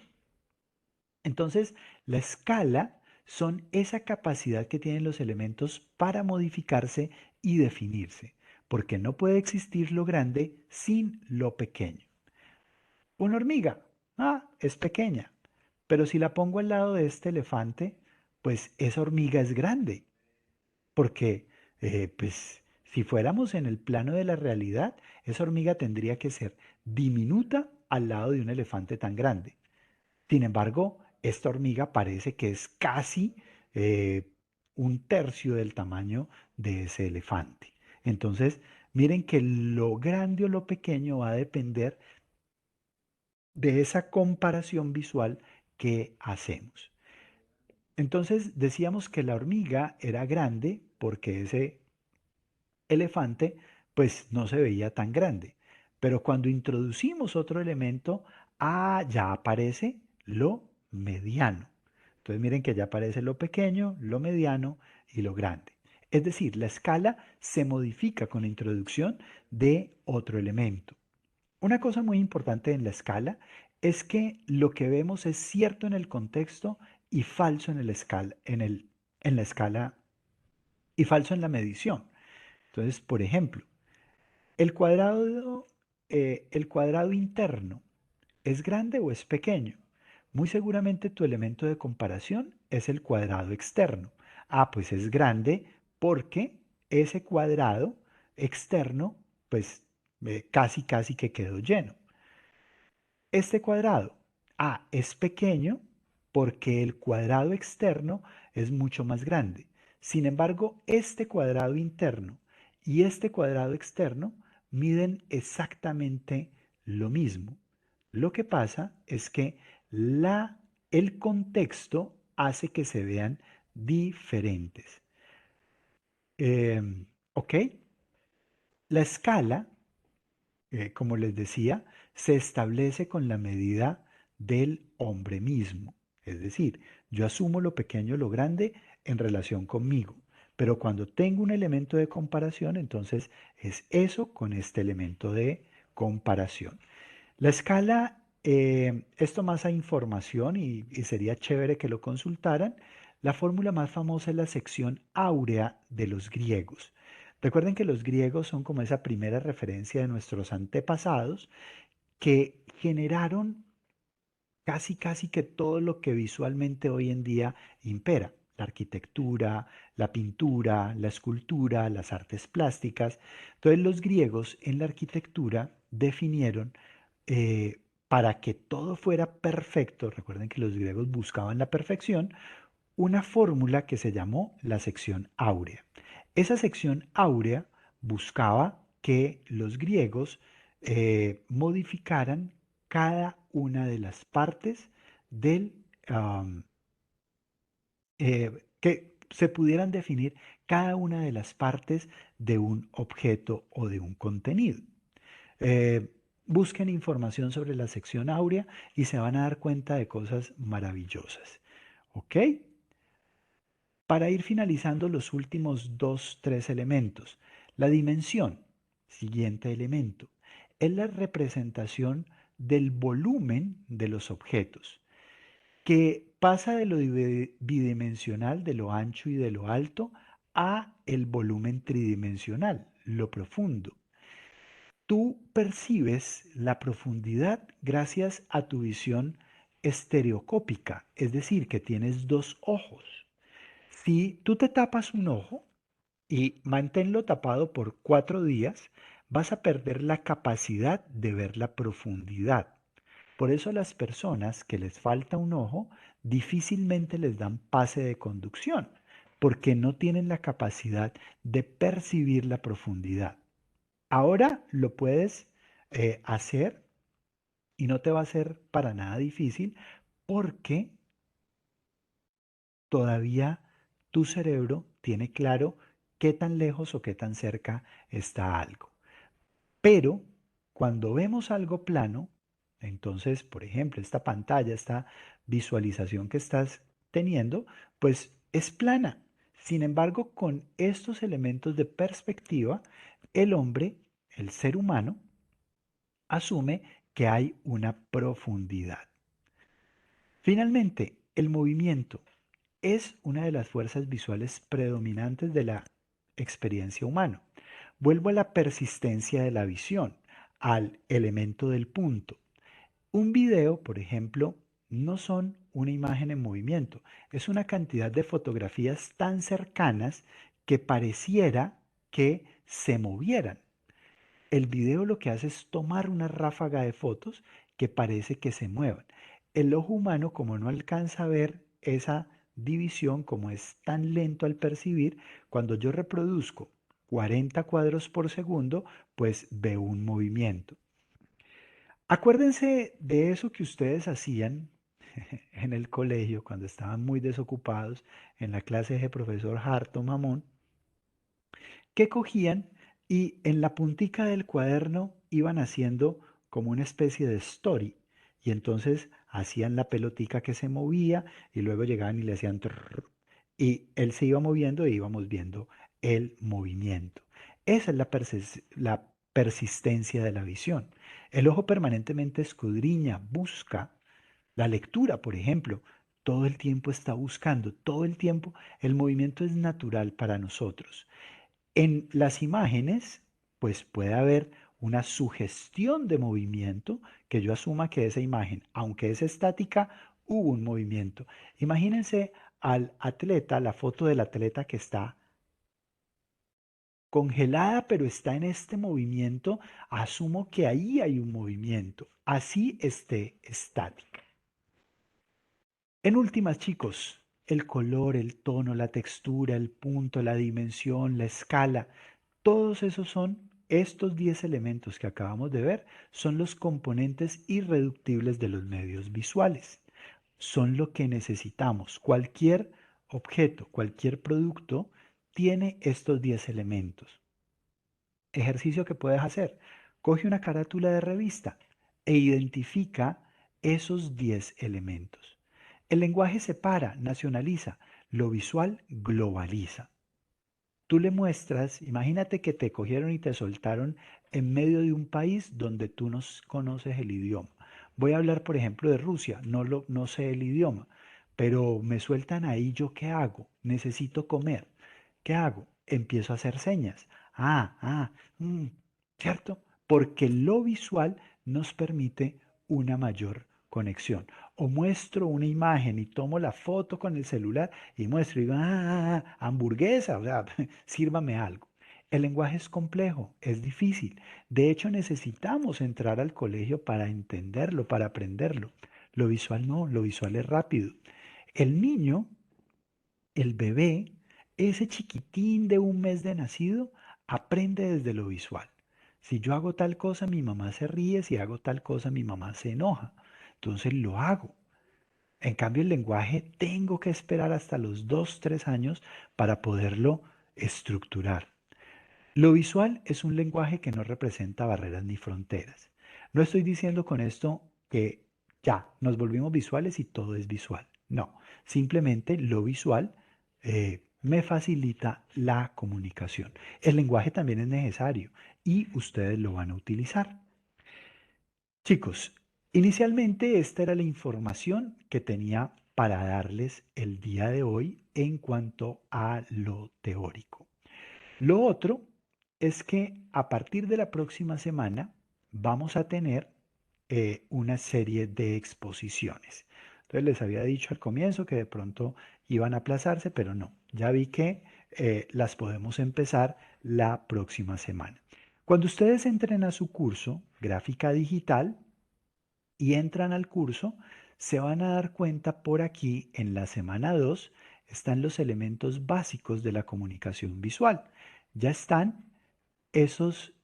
Entonces, la escala son esa capacidad que tienen los elementos para modificarse y definirse, porque no puede existir lo grande sin lo pequeño. Una hormiga, es pequeña, pero si la pongo al lado de este elefante, pues esa hormiga es grande. Porque, pues, si fuéramos en el plano de la realidad, esa hormiga tendría que ser diminuta al lado de un elefante tan grande. Sin embargo, esta hormiga parece que es casi eh, un tercio del tamaño de ese elefante. Entonces, miren que lo grande o lo pequeño va a depender de esa comparación visual que hacemos. Entonces, decíamos que la hormiga era grande porque ese elefante, pues no se veía tan grande. Pero cuando introducimos otro elemento, ya aparece lo mediano. Entonces miren que ya aparece lo pequeño, lo mediano y lo grande. Es decir, la escala se modifica con la introducción de otro elemento. Una cosa muy importante en la escala es que lo que vemos es cierto en el contexto y falso en la escala y falso en la medición. Entonces, por ejemplo, el cuadrado interno, ¿es grande o es pequeño? Muy seguramente tu elemento de comparación es el cuadrado externo. Pues es grande porque ese cuadrado externo, pues casi que quedó lleno. Este cuadrado, A es pequeño porque el cuadrado externo es mucho más grande. Sin embargo, este cuadrado interno y este cuadrado externo miden exactamente lo mismo. Lo que pasa es que el contexto hace que se vean diferentes. ¿Ok? La escala, como les decía, se establece con la medida del hombre mismo. Es decir, yo asumo lo pequeño o lo grande en relación conmigo, pero cuando tengo un elemento de comparación, entonces es eso con este elemento de comparación. La escala, esto más a información y sería chévere que lo consultaran. La fórmula más famosa es la sección áurea de los griegos. Recuerden que los griegos son como esa primera referencia de nuestros antepasados que generaron casi que todo lo que visualmente hoy en día impera. La arquitectura, la pintura, la escultura, las artes plásticas. Entonces los griegos en la arquitectura definieron para que todo fuera perfecto, recuerden que los griegos buscaban la perfección, una fórmula que se llamó la sección áurea. Esa sección áurea buscaba que los griegos modificaran cada una de las partes del, que se pudieran definir cada una de las partes de un objeto o de un contenido. Eh, Busquen información sobre la sección áurea y se van a dar cuenta de cosas maravillosas. ¿Ok? Para ir finalizando los últimos dos, tres elementos. La dimensión, siguiente elemento, es la representación del volumen de los objetos, que pasa de lo bidimensional, de lo ancho y de lo alto, a el volumen tridimensional, lo profundo. Tú percibes la profundidad gracias a tu visión estereoscópica, es decir, que tienes dos ojos. Si tú te tapas un ojo y manténlo tapado por 4 días, vas a perder la capacidad de ver la profundidad. Por eso a las personas que les falta un ojo difícilmente les dan pase de conducción, porque no tienen la capacidad de percibir la profundidad. Ahora lo puedes hacer y no te va a ser para nada difícil porque todavía tu cerebro tiene claro qué tan lejos o qué tan cerca está algo. Pero cuando vemos algo plano, entonces, por ejemplo, esta pantalla, esta visualización que estás teniendo, pues es plana. Sin embargo, con estos elementos de perspectiva, el hombre, el ser humano, asume que hay una profundidad. Finalmente, el movimiento es una de las fuerzas visuales predominantes de la experiencia humana. Vuelvo a la persistencia de la visión, al elemento del punto. Un video, por ejemplo, no son una imagen en movimiento, es una cantidad de fotografías tan cercanas que pareciera que se movieran. El video lo que hace es tomar una ráfaga de fotos que parece que se muevan. El ojo humano, como no alcanza a ver esa división, como es tan lento al percibir, cuando yo reproduzco 40 cuadros por segundo, pues veo un movimiento. Acuérdense de eso que ustedes hacían en el colegio cuando estaban muy desocupados en la clase de profesor harto mamón, que cogían y en la puntica del cuaderno iban haciendo como una especie de story. Y entonces hacían la pelotica que se movía y luego llegaban y le hacían trrr, y él se iba moviendo e íbamos viendo el movimiento. Esa es la persistencia de la visión. El ojo permanentemente escudriña, busca la lectura, por ejemplo. Todo el tiempo está buscando, todo el tiempo el movimiento es natural para nosotros. En las imágenes, pues puede haber una sugestión de movimiento que yo asuma que esa imagen, aunque es estática, hubo un movimiento. Imagínense al atleta, la foto del atleta que está congelada, pero está en este movimiento, asumo que ahí hay un movimiento, así esté estática. En últimas, chicos, el color, el tono, la textura, el punto, la dimensión, la escala, todos esos son, estos 10 elementos que acabamos de ver, son los componentes irreductibles de los medios visuales. Son lo que necesitamos. Cualquier objeto, cualquier producto tiene estos 10 elementos. Ejercicio que puedes hacer. Coge una carátula de revista e identifica esos 10 elementos. El lenguaje separa, nacionaliza, lo visual globaliza. Tú le muestras, imagínate que te cogieron y te soltaron en medio de un país donde tú no conoces el idioma. Voy a hablar, por ejemplo, de Rusia, no sé el idioma, pero me sueltan ahí, ¿yo qué hago? Necesito comer. ¿Qué hago? Empiezo a hacer señas. Ah, ah, mm, ¿cierto? Porque lo visual nos permite una mayor conexión. O muestro una imagen y tomo la foto con el celular y muestro y digo, hamburguesa, o sea, sírvame algo. El lenguaje es complejo, es difícil. De hecho, necesitamos entrar al colegio para entenderlo, para aprenderlo. Lo visual no, lo visual es rápido. El niño, el bebé, ese chiquitín de un mes de nacido, aprende desde lo visual. Si yo hago tal cosa, mi mamá se ríe, si hago tal cosa, mi mamá se enoja. Entonces lo hago. En cambio, el lenguaje tengo que esperar hasta los 2, 3 años para poderlo estructurar. Lo visual es un lenguaje que no representa barreras ni fronteras. No estoy diciendo con esto que ya nos volvimos visuales y todo es visual. No, simplemente lo visual me facilita la comunicación. El lenguaje también es necesario y ustedes lo van a utilizar. Chicos, inicialmente esta era la información que tenía para darles el día de hoy en cuanto a lo teórico. Lo otro es que a partir de la próxima semana vamos a tener una serie de exposiciones. Entonces les había dicho al comienzo que de pronto iban a aplazarse, pero no, ya vi que las podemos empezar la próxima semana. Cuando ustedes entren a su curso, gráfica digital, y entran al curso, se van a dar cuenta por aquí en la semana 2 están los elementos básicos de la comunicación visual. Ya están esos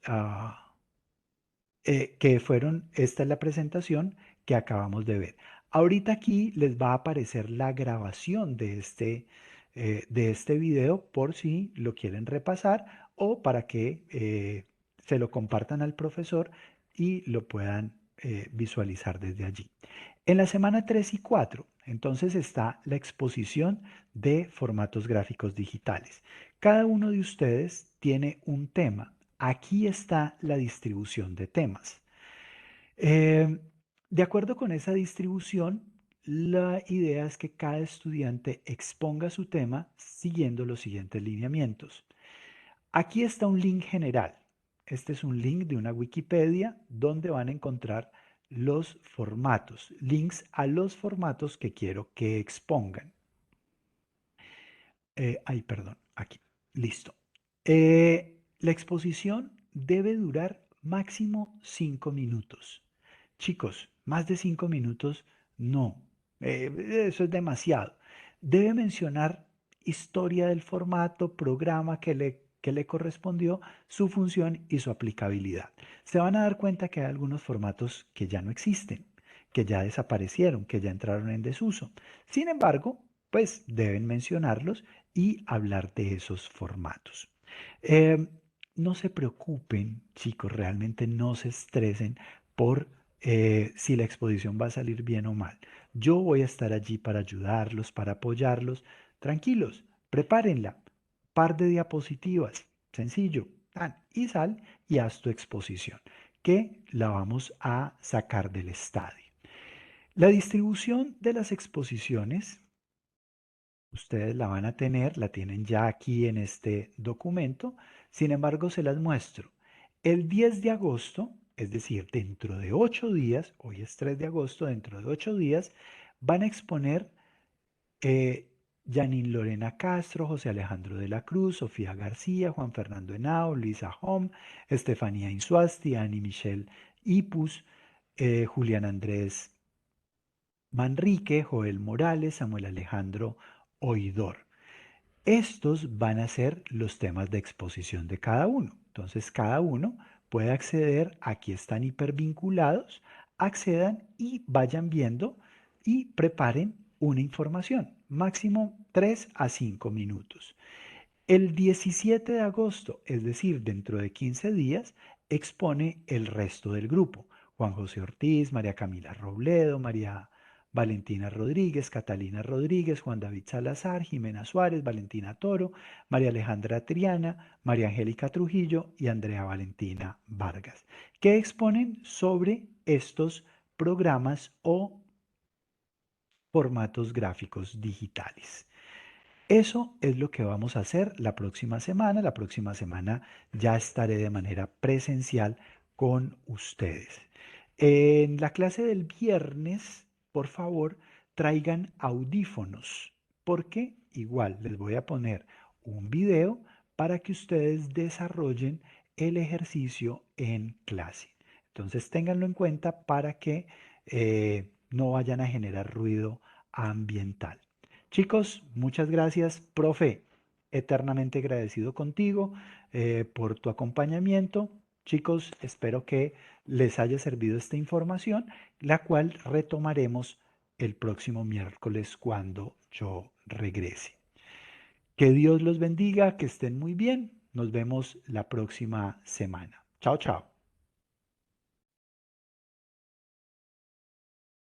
que fueron, esta es la presentación que acabamos de ver. Ahorita aquí les va a aparecer la grabación de este video por si lo quieren repasar o para que se lo compartan al profesor y lo puedan visualizar desde allí. En la semana 3 y 4, entonces está la exposición de formatos gráficos digitales. Cada uno de ustedes tiene un tema. Aquí está la distribución de temas. Eh, de acuerdo con esa distribución, la idea es que cada estudiante exponga su tema siguiendo los siguientes lineamientos. Aquí está un link general. Este es un link de una Wikipedia donde van a encontrar los formatos, links a los formatos que quiero que expongan. Ay, perdón, aquí. Listo. La exposición debe durar máximo 5 minutos. Chicos, más de 5 minutos no. Eso es demasiado. Debe mencionar historia del formato, programa que le correspondió, su función y su aplicabilidad. Se van a dar cuenta que hay algunos formatos que ya no existen, que ya desaparecieron, que ya entraron en desuso. Sin embargo, pues deben mencionarlos y hablar de esos formatos. Eh, no se preocupen, chicos, realmente no se estresen por si la exposición va a salir bien o mal. Yo voy a estar allí para ayudarlos, para apoyarlos. Tranquilos, prepárenla. Par de diapositivas, sencillo. Tan, y sal y haz tu exposición, que la vamos a sacar del estadio. La distribución de las exposiciones ustedes la van a tener, la tienen ya aquí en este documento, sin embargo se las muestro. El 10 de agosto, es decir, dentro de 8 días, hoy es 3 de agosto, dentro de 8 días, van a exponer eh, Janine Lorena Castro, José Alejandro de la Cruz, Sofía García, Juan Fernando Henao, Luisa Hom, Estefanía Insuasti, Annie Michelle Ipus, Julián Andrés Manrique, Joel Morales, Samuel Alejandro Oidor. Estos van a ser los temas de exposición de cada uno. Entonces, cada uno puede acceder, aquí están hipervinculados, accedan y vayan viendo y preparen una información, máximo 3 a 5 minutos. El 17 de agosto, es decir, dentro de 15 días, expone el resto del grupo. Juan José Ortiz, María Camila Robledo, María Valentina Rodríguez, Catalina Rodríguez, Juan David Salazar, Jimena Suárez, Valentina Toro, María Alejandra Triana, María Angélica Trujillo y Andrea Valentina Vargas, que exponen sobre estos programas o formatos gráficos digitales. Eso es lo que vamos a hacer la próxima semana. La próxima semana ya estaré de manera presencial con ustedes. En la clase del viernes, por favor, traigan audífonos, porque igual les voy a poner un video para que ustedes desarrollen el ejercicio en clase. Entonces, ténganlo en cuenta para que no vayan a generar ruido ambiental. Chicos, muchas gracias, profe. Eternamente agradecido contigo por tu acompañamiento. Chicos, espero que les haya servido esta información, la cual retomaremos el próximo miércoles cuando yo regrese. Que Dios los bendiga, que estén muy bien. Nos vemos la próxima semana. Chao, chao.